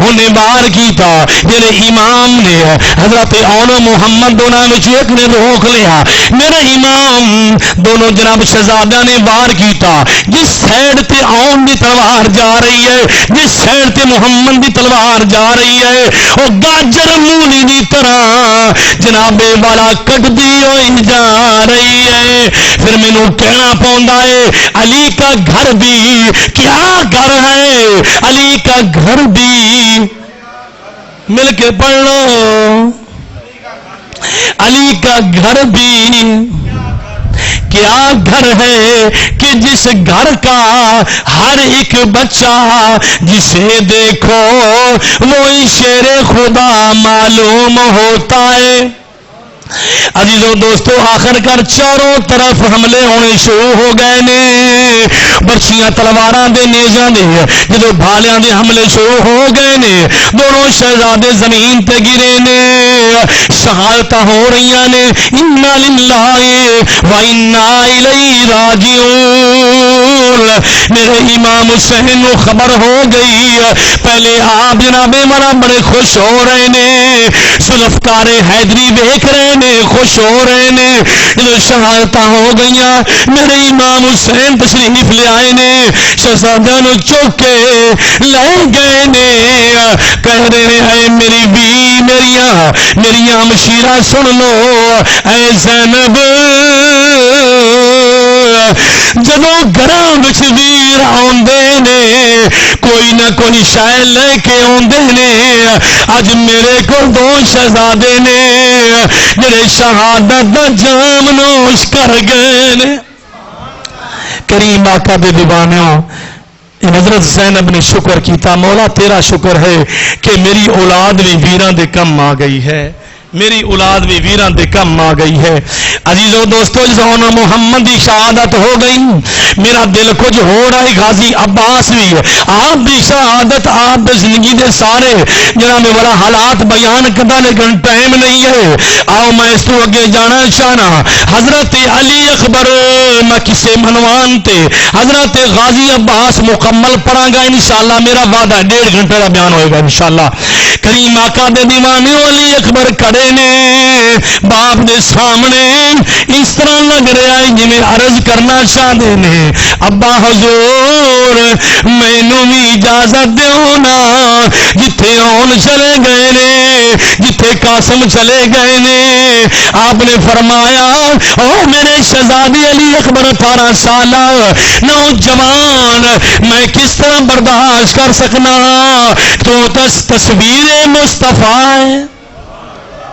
انہیں بار کیتا، میرے امام نے حضرت اون محمد دونوں میں ایک نے روک لیا، میرے امام دونوں جناب شہزادہ نے بار کیتا، جس سائڈ تے اون دی تلوار جا رہی ہے جس سائڈ تے محمد دی تلوار جا رہی ہے وہ گاجر مولی دی طرح جناب والا کٹ دی ہوئی جا رہی ہے، پھر مینوں کہنا پوندا ہے علی کا گھر بھی کیا گھر ہے، علی کا گھر بھی مل کے پڑھ لو، علی کا گھر بھی کیا گھر ہے کہ جس گھر کا ہر ایک بچہ جسے دیکھو وہی شیر خدا معلوم ہوتا ہے۔ عزیزو دوستو آخر کر چاروں طرف حملے ہونے شروع ہو گئے نے، برچیاں تلواراں دے نیزاں دے جدو بھالیاں دے حملے شروع ہو گئے نے، دونوں شہزادے زمین تے گرے نے، شہادتاں ہو رہیاں نے، انا للہ و انا الیہ راجعون۔ میرے امام حسین نو خبر ہو گئی، پہلے آپ جناب مرا بڑے خوش ہو رہے نے، ذوالفقار حیدری دیکھ رہے نے، خوش ہو رہے نے، جب شہادتاں ہو گئیاں میرے امام حسین تشریف لے آئے نے، شہزادہ نو چوک کے لے گئے نے، کہہ رہے ہیں میری بی میریاں مشیرہ سن لو، اے زینب جدو گھراں وچ ویر آندے نے کوئی نہ کوئی شے لے کے آندے نے. اج میرے کو دو شہزادے نے جڑے شہادت دا جام نوش کر گئے نے. کریم آقا دے دیوانیوں حضرت زینب نے شکر کیتا، مولا تیرا شکر ہے کہ میری اولاد بھی ویراں دے کم آ گئی ہے، میری اولاد بھی ویراں دے کم آ گئی ہے. عزیزو دوستو جہاں محمد کی شہادت ہو گئی میرا دل کچھ ہو رہا ہے. غازی عباس بھی آپ کی شہادت آپ زندگی دے سارے جناب بڑا حالات بیان کرتا لیکن ٹائم نہیں ہے. آؤ میں اس کو اگے جانا چاہنا. حضرت علی اکبر میں کسے منوان تے حضرت غازی عباس مکمل پڑھا گا انشاءاللہ. میرا وعدہ 1.5 گھنٹے کا بیان ہوئے گا انشاءاللہ. کریم آقا دے دیوانے علی اکبر کھڑے نے باپ دے سامنے اس طرح لگ رہا ہے جی میں عرض کرنا چاہتے ہیں ابا حضور مینوں بھی اجازت دیو نا جتھے آن چلے گئے نے جتھے قاسم چلے گئے نے. آپ نے فرمایا او میرے شہزادے علی اکبر 18 سالہ نوجوان میں کس طرح برداشت کر سکنا تو تصویر مصطفیٰ ہے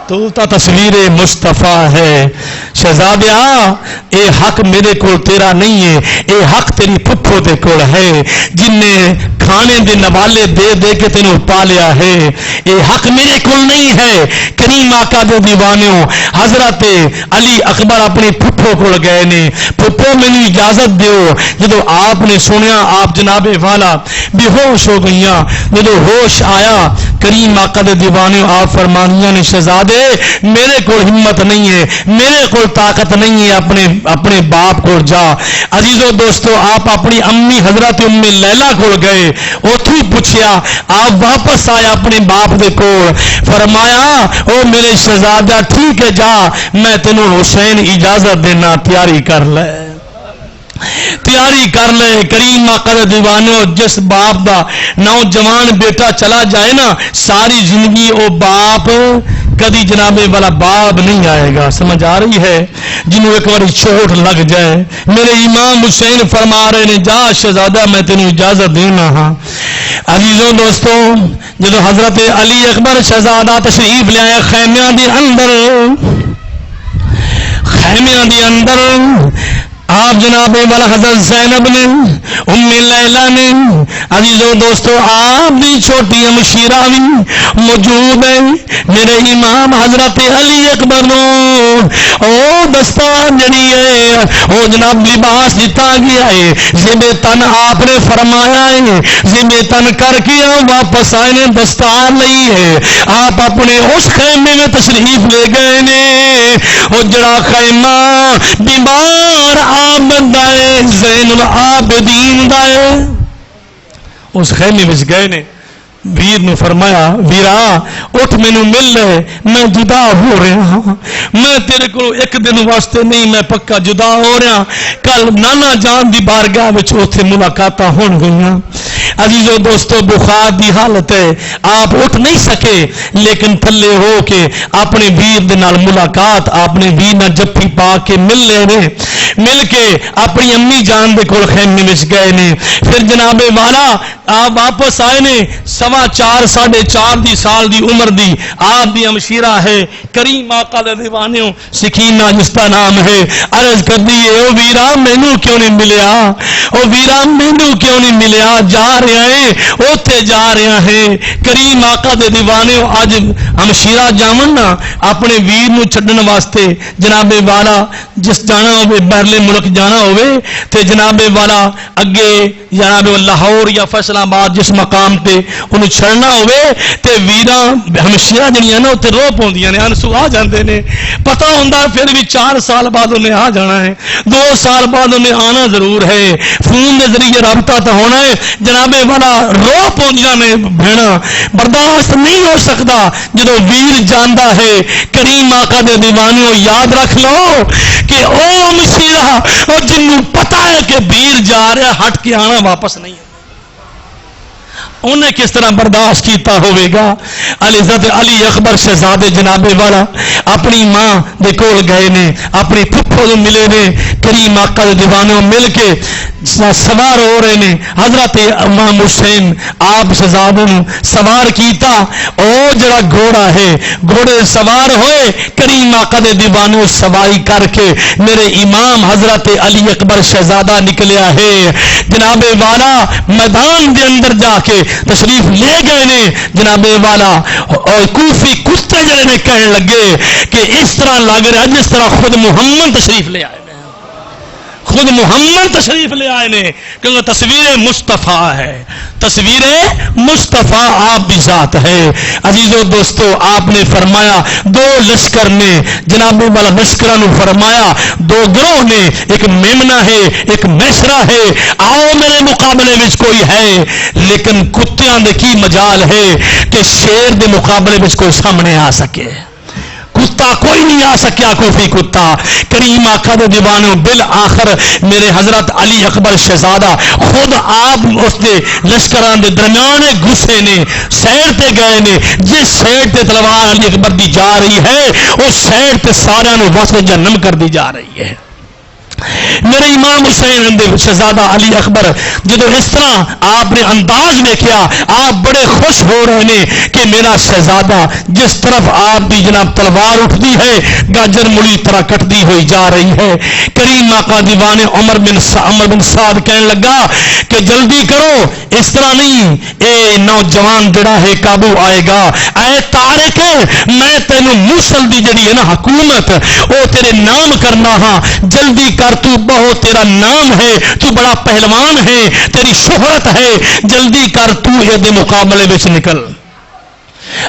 تو تصویر مصطفیٰ ہے. شہزادیا اے حق میرے کو تیرا نہیں ہے، اے حق تیری پھپھو دے کول ہے جن نے کھانے دے نوالے دے دے کے تینوں پالیا ہے. اے حق میرے کول نہیں ہے. کریم آقا دے دیوانیوں حضرت علی اکبر اپنی پھپھو کول گئے نے. پھپھو مینوں اجازت دیو. جدو آپ نے سنیا آپ جناب والا بے ہوش ہو گئیاں. جدو ہوش آیا کریم آقا دے دیوانیوں آپ فرمانیاں نے شہزادے میرے کو ہمت نہیں ہے میرے کو طاقت نہیں ہے اپنے باپ کو جا. عزیزو دوستو آپ اپنی امی حضرت ام لیلا کو گئے اتھی پوچھیا آپ واپس آیا اپنے باپ دے کول فرمایا او میرے شہزادہ ٹھیک ہے جا میں تینوں حسین اجازت دینا تیاری کر لے تیاری کر لے. کریم آقا دے دیوانوں جس باپ دا نوجوان بیٹا چلا جائے نا ساری زندگی او باپ کدی جناب والا باپ نہیں آئے گا. سمجھ آ رہی ہے؟ جنہوں ایک بار چوٹ لگ جائے میرے امام حسین فرما رہے نے جا شہزادہ میں تینوں اجازت دینا ہاں. عزیزوں دوستوں جدو حضرت علی اکبر شہزادہ تشریف لے آئے خیمیاں دی اندر آپ جناب والا حضرت زینب نے ام لیلا نے عزیزو دوستو آپ دی چھوٹی مشیرہ بھی موجود ہے. میرے امام حضرت علی اکبر نو او دستان جڑی ہے او جناب لباس دیتا گیا ہے زیب تن آپ نے فرمایا ہے زیب تن کر کے واپس آئے نے دستان لئی ہے. آپ اپنے اس خیمے میں تشریف لے گئے نے او جڑا خیمہ بیمار آمد دائے زین العابدین دائے اس خیمے میں گئے نے. ویر نے فرمایا ویرا اٹھ مینوں مل لے میں جدا ہو رہا ہوں میں تیرے کو ایک دن واسطے نہیں میں پکا جدا ہو رہا. کل نانا جان دی بارگاہ وچ اوتھے ملاقاتاں ہون گئیاں. عزیزو دوستو بخار دی حالت ہے آپ اٹھ نہیں سکے لیکن تھلے ہو کے اپنے ویر دے نال ملاقات اپنے ویر نال جفی پا کے مل لے نے. مل کے اپنی امی جان دے کول خیمے وچ گئے نے. پھر جناب والا آپ واپس آئے نے 4.25 4.5 سال دی عمر دی آپ دی ہمشیرہ ہے کریم آقا دے دیوانیوں سکینہ جس کا نام ہے عرض کر دیئے او ویرا مینوں کیوں نہیں ملیا او ویرا مینوں کیوں نہیں ملیا جا رہے ہیں اوتھے جا رہے ہیں. کریم آقا دے دیوانیوں اج ہمشیرہ جاون نا اپنے ویر نو چھڈن واسطے جناب والا جس جانا ہوئے بہرلے ملک جانا ہوئے تے جناب والا اگے جناب لاہور یا فیصل آباد جس مقام تے انہوں چھڑنا ہوئے تے ویرا ہمشیرہ جنیاں نا تے رو پوندیاں نے انسو آ جاندے نے. پتہ ہوندا پھر بھی 4 سال بعد انہیں آ جانا ہے 2 سال بعد انہیں آنا ضرور ہے فون دے ذریعے رابطہ تو ہونا ہے. جناب والا رو پوندیاں نے بھیڑا برداشت نہیں ہو سکتا جدو ویر جاندا ہے. کریم آقا دے دیوانیوں یاد رکھ لو کہ او ہمشیرہ او جنوں پتہ ہے کہ ویر جا رہا ہٹ کے آنا واپس نہیں انہیں کس طرح برداشت کیتا ہوئے گا. حضرت علی اکبر شہزادے جناب والا اپنی ماں دے کول گئے نے, اپنی پھپھو دے ملے نے, کریم آقا دے دیوانوں مل کے سوار ہو رہے نے. حضرت امام حسین آپ شہزادے نو سوار کیتا, او جڑا گھوڑا ہے گھوڑے سوار ہوئے, کریم آقا دے دیوانوں سواری کر کے میرے امام حضرت علی اکبر شہزادہ نکلیا ہے جناب والا. میدان دے اندر جا کے تشریف لے گئے نے جناب والا. اور کوفی کتے جڑے نے کہنے لگے کہ اس طرح لگ رہا جس طرح خود محمد تشریف لے آئے, خود محمد تشریف لے آئے نے, کیونکہ تصویر مصطفیٰ ہے, تصویر مصطفیٰ آپ بھی ذات ہے. عزیزو دوستو, آپ نے فرمایا دو لشکر نے جناب والا لشکروں نے فرمایا دو گروہ نے, ایک میمنہ ہے ایک میسرا ہے, آؤ میرے مقابلے میں کوئی ہے. لیکن کتیاں دے کی مجال ہے کہ شیر دے مقابلے میں کوئی سامنے آ سکے. کتا کوئی نہیں آ سکیا, کوفی کتا. کریم آقا دے دیوانوں بالآخر میرے حضرت علی اکبر شہزادہ خود آپ اس دے لشکران دے درمیان گھسے نے, سیر تے گئے نے. جس سیر تے تلوار علی اکبر دی جا رہی ہے اس سیر تے سارے نو وصل جہنم کر دی جا رہی ہے. میرے امام حسین شہزادہ علی اکبر جدو اس طرح آپ نے انداز دیکھا, آپ بڑے خوش ہو رہے ہیں کہ میرا شہزادہ جس طرف آپ کی جناب تلوار اٹھتی ہے گاجر مڑی طرح کٹتی ہوئی جا رہی ہے. کریم آقا دیوان عمر بن سعد کہنے لگا کہ جلدی کرو, اس طرح نہیں, اے نوجوان جڑا ہے قابو آئے گا. اے طارق, میں تینوں موصل دی جڑی ہے نا حکومت وہ تیرے نام کرنا ہاں, جلدی کر, تو بہت تیرا نام ہے, تو بڑا پہلوان ہے, تیری شہرت ہے, جلدی کر, تو یہ دے مقابلے میں نکل.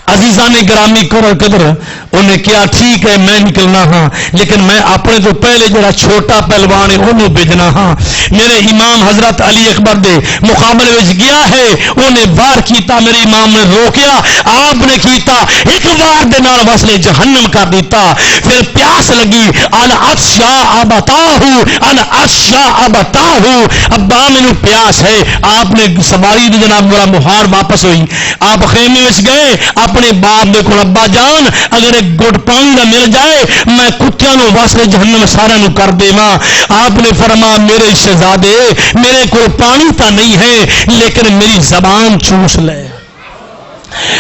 عزیزان گرامی قدر انہیں کیا ٹھیک ہے میں نکلنا ہاں, لیکن میں اپنے تو پہلے جڑا چھوٹا پہلوان ہے انہوں بھیجنا ہاں. میرے امام حضرت علی اکبر دے مقابلے میں گیا ہے, انہیں وار کیتا, میرے امام نے روکیا, آپ نے کیتا ایک وار دے نال وصلے جہنم کر دیتا. پھر پیاس لگی, انا عطشا ابتاہو, انا عطشا ابتاہو, ابا مینوں پیاس ہے. آپ نے سواری دی جناب میرا مہار واپس ہوئی, آپ خیمے میں گئے اپنے باپ دے کول, ابا جان اگر ایک گھٹ پانی نہ مل جائے میں کتیاں نو واسطے جہنم سارا نو کر دیواں. آپ نے فرمایا میرے شہزادے میرے کول پانی تا نہیں ہے لیکن میری زبان چوس لے,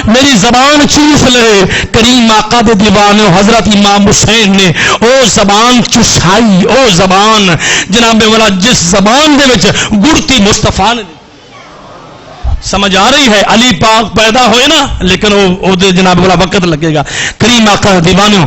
میری زبان چوس لے. کریم آقا دے دیوانوں حضرت امام حسین نے او زبان چوسائی, او زبان جناب والا جس زبان دے وچ گڑتی مصطفیٰ نے. سمجھ آ رہی ہے, علی پاک پیدا ہوئے نا لیکن وہ جناب والا وقت لگے گا. کریم آقا دیوانوں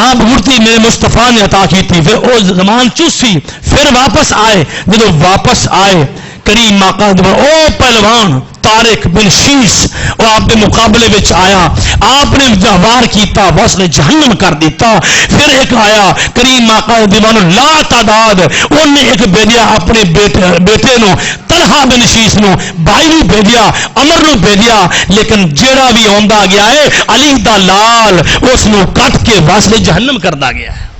آپ گڑتی میرے مصطفیٰ نے عطا کی تھی, پھر وہ زمان چوسی, پھر واپس آئے. جب واپس آئے کریم آقا دیوانوں او پہلوان طارق بن شیش وہ آپ کے مقابلے میں آیا, آپ نے وار کیتا, وصل جہنم کر دیتا. پھر ایک آیا کریم آقا دیوانوں لا تعداد, انہیں ایک بھیجیا اپنے بیٹے نو طلحہ بن شیش نو, بھائی نو بھیجیا, عمر نو بھیجیا, لیکن جیڑا بھی آندا گیا ہے علی دا لال اس نو کٹ کے وصل جہنم کردا گیا ہے,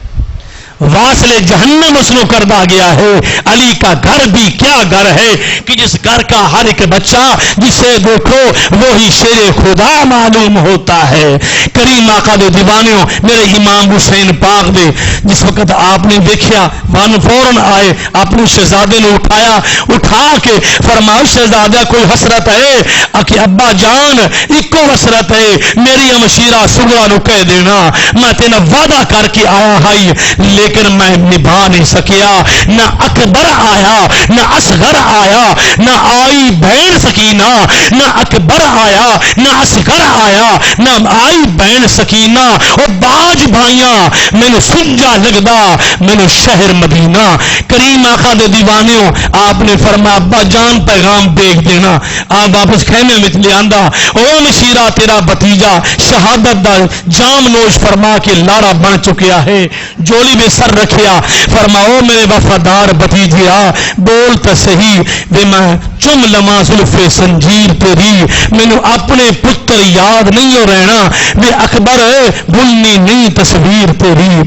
واصل جہنم اس کو کردہ گیا ہے. علی کا گھر بھی کیا گھر ہے کہ جس گھر کا ہر ایک بچہ جسے دیکھو وہی شیر خدا معلوم ہوتا ہے. کریم آقا دے دیوانوں میرے امام حسین پاک دے جس وقت آپ نے دیکھا وان فوراً آئے, اپنے شہزادے نے اٹھایا, اٹھا کے فرمایا شہزادہ کوئی حسرت ہے کہ ابا جان ایکو حسرت ہے, میری امشیرہ سغرا نو کہہ دینا میں تینا وعدہ کر کے آیا ہائی لیکن میں نبھا نہیں سکیا. نہ اکبر آیا نہ اصغر آیا, نہ آئی بہن سکینہ, نہ اکبر آیا نہ اصغر آیا, نہ آئی بہن سکینہ. اور باج بھائیاں مینوں سجا لگدا مینوں شہر مدینہ. کریم آقا دے دیوانیوں آپ نے فرمایا ابا جان پیغام دیکھ دینا. آپ واپس خیمے میں لے آندا, او مشیرہ تیرا بھتیجا شہادت دا جام نوش فرما کے لاڑا بن چکیا ہے, جولی میں سر رکھیا. فرماؤ میرے وفادار بھتیجیا بول تو صحیح وے میں چم لما زلف سنجیر تیری, مینوں اپنے پتر یاد نہیں ہو رہنا وے اکبر بھولنی نہیں تصویر تیری.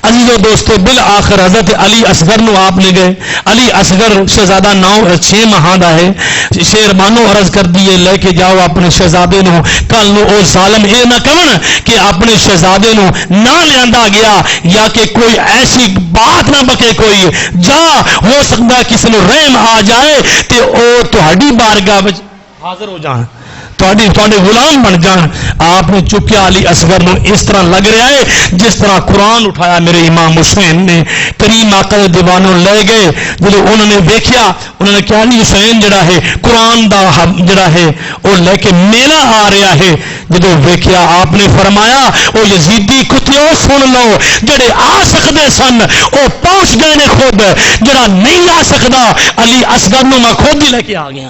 عزیزو دوستو بالآخر حضرت علی اصغر نو آپ نے گئے. علی اصغر شہزادہ 6 ماہ دا ہے. شہربانو عرض کر دیے لے کے جاؤ اپنے شہزادے نو, کل نو او ظالم اے نہ کہن کہ اپنے شہزادے نو نہ لیاندا گیا یا کہ کوئی ایسی بات نہ بکے کوئی جا, ہو سکتا کسی نو رحم آ جائے تے او تہاڈی بارگاہ وچ حاضر ہو جان, تھوڑے غلام بن جان. آپ نے چکیا علی اصغر نو اس طرح لگ رہا ہے جس طرح قرآن اٹھایا میرے امام حسین نے. کریم آقا دے دیوانوں لے گئے, جب انہوں نے دیکھیا انہوں نے کہا علی حسین جڑا ہے قرآن دا جڑا ہے وہ لے کے میلہ آ رہا ہے. جب دیکھیا آپ نے فرمایا او یزیدی کتیو سن لو, جڑے آ سکتے سن وہ پہنچ گئے نے خود, جڑا نہیں آ سکتا علی اصغر نو میں خود ہی لے کے آ گیا,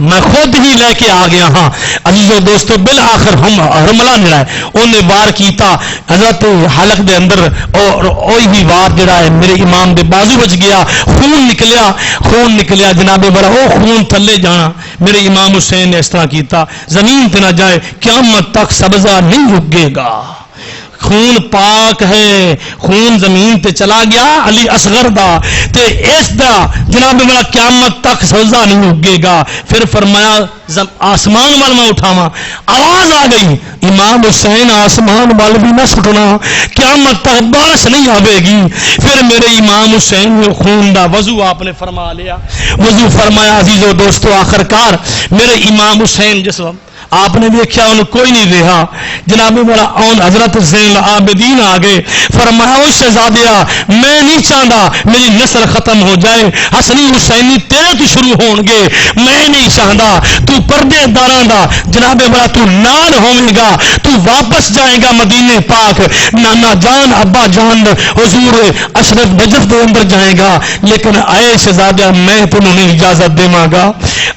میں خود ہی لے کے آ گیا ہاں. عزیزو دوستو بالآخر ہم حملہ نڑا ہے انہیں وار کیتا حضرت حلق دے اندر, اور وہی وار جڑا ہے میرے امام دے بازو بچ گیا, خون نکلیا جناب بڑا او خون تھلے جانا. میرے امام حسین نے اس طرح کیتا زمین تے نہ جائے قیامت تک سبزہ نہیں اگے گا. خون پاک ہے, خون زمین تے چلا گیا علی اصغر دا تے اس دا جناب میرا قیامت تک سبزہ نہیں اگے گا. پھر فرمایا آسمان وال میں اٹھاواں, آواز آ گئی امام حسین آسمان وال بھی نہ سٹنا, قیامت تک بارش نہیں آئے گی. پھر میرے امام حسین نے خون دا وضو آپ نے فرما لیا, وضو فرمایا. عزیزو دوستو آخر کار میرے امام حسین جس وقت آپ نے دیکھا انہوں کوئی نہیں رہا, جناب والا اون حضرت زین العابدین آ گئے. فرمایا او شہزادیا میں نہیں چاہتا میری نسل ختم ہو جائے, حسنی حسینی تیرے تو شروع ہون گے, میں نہیں چاہتا تو پردے داراں دا جناب والا تو نال ہوے گا, تو واپس جائے گا مدینے پاک, نانا جان ابا جان حضور اشرف نجف دے اندر جائے گا, لیکن اے شہزادیا میں تمہیں نہیں اجازت دیواں گا.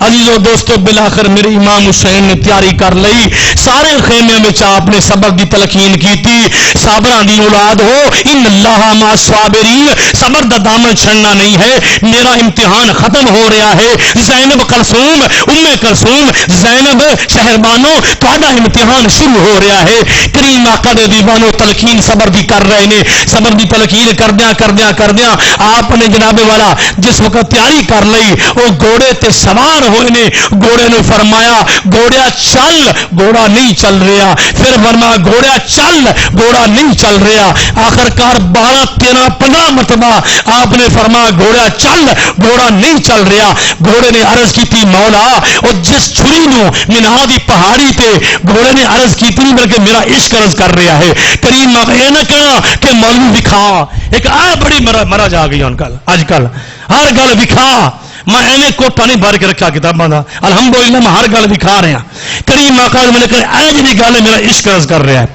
عزیزو دوستو بالآخر میرے امام حسین نے تیاری کر لئی, سارے خیمے میں آپ نے سبق کی تلقین کی تھی. صابراں دی اولاد ہو, ان اللہ مع الصابرین, صبر دا دامن چھڑنا نہیں ہے, میرا امتحان ختم ہو رہا ہے. زینب کلثوم, ام کلثوم, زینب شہربانو تہاڈا امتحان شروع ہو رہا ہے. کریم آقا دے دیوانو تلقین صبر دی کر رہے نے, صبر دی تلقین کردیاں آپ نے جناب والا جس وقت تیاری کر لئی وہ گھوڑے تے سوار ہوئے نے. گھوڑے نے فرمایا گھوڑا چل, گھوڑا نہیں چل رہا. پھر فرمایا گھوڑا چل, گھوڑا نہیں چل رہا. آخر کار 12 13 15 مرتبہ آپ نے فرمایا گھوڑا چل, گھوڑا نہیں چل رہا. گھوڑے نے عرض کی تھی مولا, اور جس چھری نو منہا دی پہاڑی تے گھوڑے نے عرض کی تھی بلکہ میرا عشق عرض کر رہا ہے. کریم یہ نہ کہنا کہ مولوی دکھا, ایک بڑی مرض آ گئی اج کل ہر گل دکھا. میں ایویں کوٹا نہیں بھر کے رکھا کتاباں دا, الحمدللہ میں ہر گل دکھا رہا. کریم آقا میں نے کہا اے جی گل میرا عشق عرض کر رہا ہے.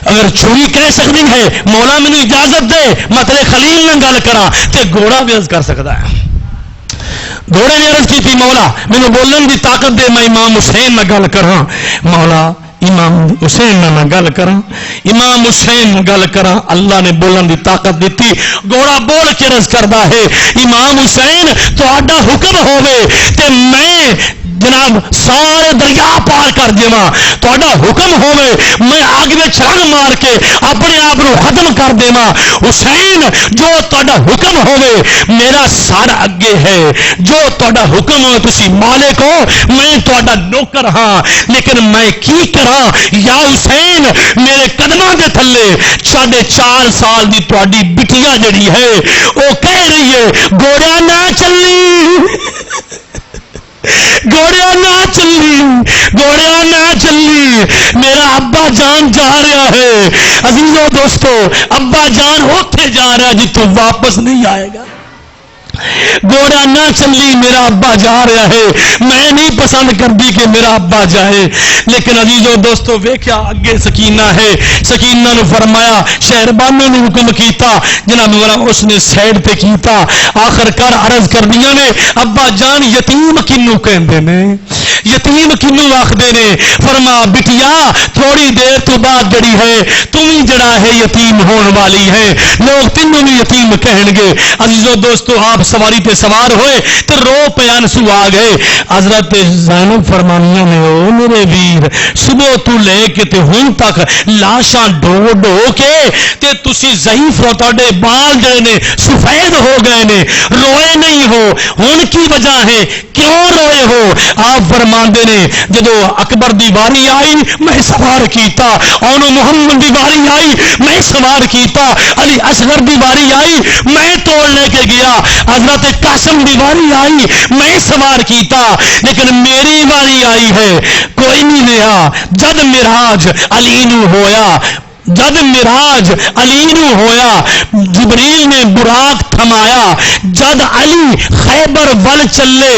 اگر چھری کہہ سکتی ہے مولا مینوں اجازت دے میں تیرے خلیل نال گل کرا, تے گھوڑا بھی عرض کر سکتا ہے. گھوڑے نے عرض کی تھی مولا مینوں بولن دی طاقت دے, میں امام حسین نال گل کراں. مولا امام حسین نہ گل کراں, امام حسین گل کراں. اللہ نے بولن دی طاقت دیتی. گھوڑا بول کے عرض کردا ہے امام حسین تہاڈا حکم ہوے تے میں جناب سارے دریا پار کر دیواں, تہاڈا حکم ہوے میں آگ میں چھلانگ مار کے اپنے آپ کو ختم کر دیواں. حسین جو تہاڈا حکم ہوے, میرا سر اگے ہے, جو تہاڈا حکم ہو تسی مالک ہو, میں تہاڈا نوکر ہاں, لیکن میں کی کراں یا حسین میرے قدماں دے تھلے 4.5 سال دی تہاڈی بٹیا جڑی ہے وہ کہہ رہی ہے گھوڑا نہ چلی, گھوڑیا نہ چلی, گھوڑیا نہ چلی, میرا ابا جان جا رہا ہے. عزیزو دوستو ابا جان اوتھے جا رہا جتوں واپس نہیں آئے گا. گھوڑا نہ چلی, میرا ابا جا رہا ہے. میں نہیں پسند کرتی کہ میرا ابا جائے, لیکن عزیزو دوستو ویکھیا اگے سکینہ ہے. سکینہ نے فرمایا شہربانوں نے حکم کیتا, جناب والا اس نے سائڈ تے کیتا. آخر کار عرض کر دیا نے ابا جان یتیم کنوں کہندے نے, یتیم کنوں آخدے نے؟ فرما بٹیا تھوڑی دیر تو بعد جڑی ہے تم ہی جڑا ہے یتیم ہون والی ہے، لوگ تینوں بھی یتیم کہن گے۔ عزیزو دوستو آپ سواری پہ سوار ہوئے تو رو پہ آنسو آ گئے۔ حضرت زینب فرمانیاں نے او میرے ویر صبح تو لے کے تے ہن تک لاشاں ڈو ڈو کے تے تسی ضعیف ہو، تہاڈے بال جڑے نے سفید ہو گئے نے، روئے نہیں ہو، ہن کی وجہ ہے کیوں روئے ہو؟ آپ فرماندے نے جدو اکبر دی واری آئی میں سوار کیتا، اونو محمد دی واری آئی میں سوار کیتا، علی اصغر دی واری آئی میں توڑ لے کے گیا، حضرت قاسم دی واری آئی میں سوار کیتا، لیکن میری واری آئی ہے کوئی نہیں لیا۔ جد معراج علی نو ہویا، جد معراج علی نو ہویا، جبریل نے براق تھمایا، جد علی خیبر ول چلے،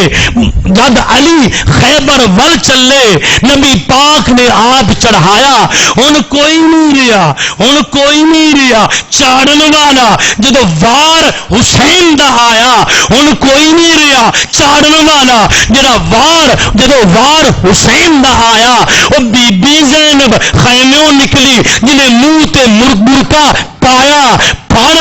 جد علی خیبر ول چلے نبی پاک نے آپ چڑھایا، ہن کوئی نہیں رہا، ہن کوئی نہیں رہا چاڑن والا، جدو وار حسین دا آیا ہن کوئی نہیں رہا چاڑن والا، جدو وار حسین دا آیا وہ بی بی زینب خیمیوں نکلی جنہیں منہ تے مرکا پایا، پھاڑ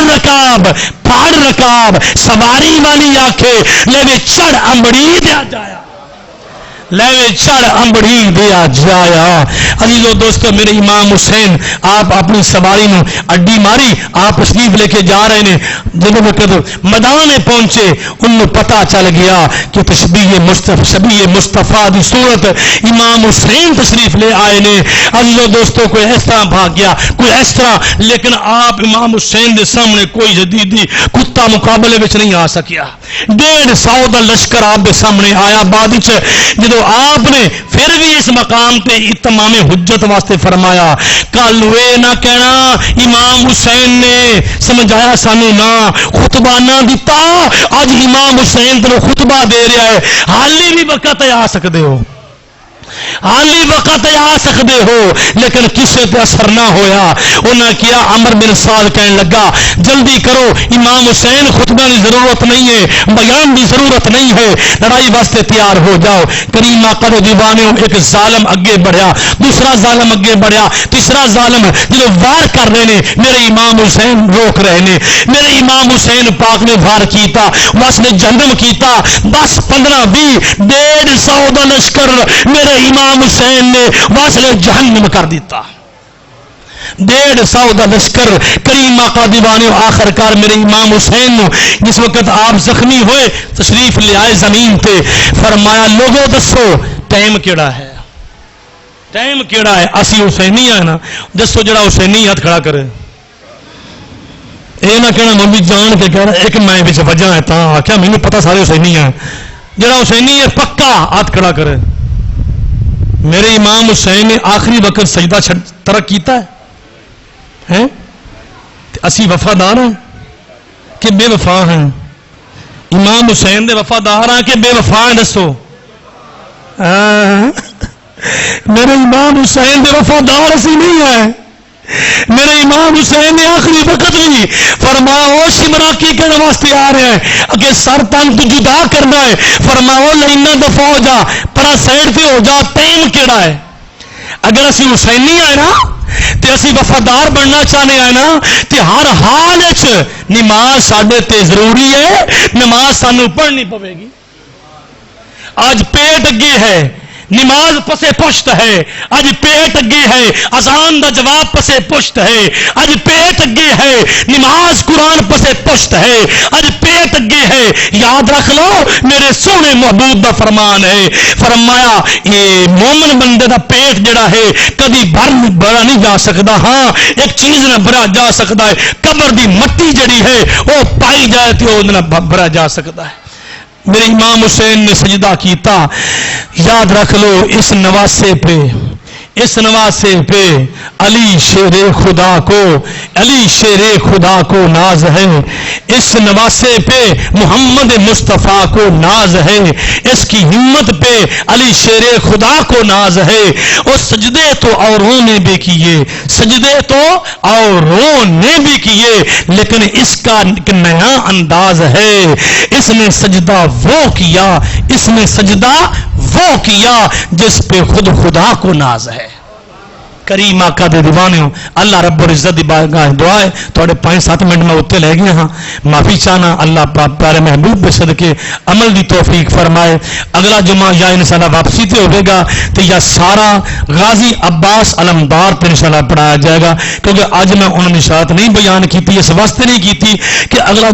رکاب سواری والی آکھے لے چڑھ امبڑی دیا جایا، لے چڑھ امبڑی دیا جایا۔ عزیزو دوستو میرے امام حسین آپ اپنی سواری نو اڈی ماری، آپ تشریف لے کے جا رہے ہیں، جب وقت میدان پہنچے انہوں پتا چل گیا کہ شبیہ مصطفیٰ دی صورت امام حسین تشریف لے آئے نے۔ عزیزو دوستو کوئی اس طرح بھاگ گیا، کوئی اس طرح، لیکن آپ امام حسین دے سامنے کوئی جدیدی کتا مقابلے وچ نہیں آ سکیا۔ 150 دا لشکر آپ دے سامنے آیا، بعد وچ جدو آپ نے پھر بھی اس مقام تے اتمام حجت واسطے فرمایا، کل وے نہ کہنا امام حسین نے سمجھایا سانو نہ، خطبہ نہ دیتا، اج امام حسین تنو خطبہ دے رہا ہے، حالی بھی وقت آ سکتے ہو، حالی وقت آ سکتے ہو، لیکن کسے تے اثر نہ ہویا۔ انہاں کیا عمر بن سعد کہنے لگا جلدی کرو امام حسین خطبہ کی ضرورت نہیں ہے، بیان کی ضرورت نہیں ہے، لڑائی واسطے تیار ہو جاؤ۔ کریم آقا دے دیوانے ایک ظالم اگے بڑھیا، دوسرا ظالم اگے بڑھیا، تیسرا ظالم جدو وار کر رہے نے میرے امام حسین روک رہے نے، میرے امام حسین پاک نے وار کیتا، وس نے جنم کیتا، 10 15 20 150 دا لشکر میرے امام حسین نے واسلے جہنم کر دیتا۔ 150 دا لشکر کریم آقا دیوانے آخر کار میرے امام حسین نو جس وقت آپ زخمی ہوئے تشریف لے آئے زمین تے، فرمایا لوگوں دسو ٹائم کیڑا ہے، ٹائم کیڑا ہے؟ اسی حسینی ہے نا، دسو جڑا حسینی ہاتھ کھڑا کرے۔ یہ نہ کہنا ممی جان کے کہہ رہا ایک میں بچ وجہ ہے تا آخیا مجھے پتا سارے حسینی ہیں، جڑا حسینی ہے پکا ہاتھ کھڑا کرے۔ میرے امام حسین نے آخری وقت سجدہ ترک کیتا ہے، اسی وفادار ہیں کہ بے وفا ہیں؟ امام حسین دے وفادار ہیں کہ بے وفا ہیں؟ دسو۔ میرے امام حسین دے وفادار اسی نہیں ہیں، میرے امام حسین نے آخری وقت بھی فرماؤ شمرا کی کہنے واسطے آ رہے ہیں اگر سر تن تو جدا کرنا ہے، فرماؤ لینا دفاع ہو جا، پرا سائڈ پہ ہو جا، ٹائم کیڑا ہے؟ اگر اسی حسینی آئے نا تے اسی وفادار بننا چاہنے آئے نا تے ہر حال نماز ساڈے تے ضروری ہے، نماز سانو پڑھنی پوے گی۔ آج پیٹ اگے ہے، نماز پسے پشت ہے، اج پیٹ اگے ہے، اذان دا جواب پسے پشت ہے، اج پیٹ اگے ہے، نماز قرآن پسے پشت ہے، اج پیٹ اگے ہے۔ یاد رکھ لو میرے سونے محبوب دا فرمان ہے، فرمایا یہ مومن بندے دا پیٹ جڑا ہے کبھی بھرا نہیں جا سکتا، ہاں ایک چیز نہ بھرا جا سکتا ہے، قبر دی مٹی جڑی ہے وہ پائی جائے تو وہ بھرا جا سکتا ہے۔ میرے امام حسین نے سجدہ کیتا، یاد رکھ لو اس نواسے پہ، اس نواسے پہ علی شیر خدا کو ناز ہے، اس نواسے پہ محمد مصطفیٰ کو ناز ہے، اس کی ہمت پہ علی شیر خدا کو ناز ہے۔ اور سجدے تو اوروں نے بھی کیے، لیکن اس کا ایک نیا انداز ہے، اس نے سجدہ وہ کیا جس پہ خود خدا کو ناز ہے۔ کریم آقا دے دیوانے ہو، اللہ رب العزت دی بارگاہ دعا ہے تھوڑے 5-7 منٹ میں اتنے لے گئے ہاں، معافی چاہنا اللہ پیارے محبوب بے صدقے عمل دی توفیق فرمائے۔ اگلا جمعہ یا انشاءاللہ واپسی تے ہوگے گا تو یا سارا غازی عباس علمدار تے انشاءاللہ پڑھایا جائے گا، کیونکہ آج میں انہوں نے شاعت نہیں بیان کی، اس واسطے نہیں کی کہ اگلا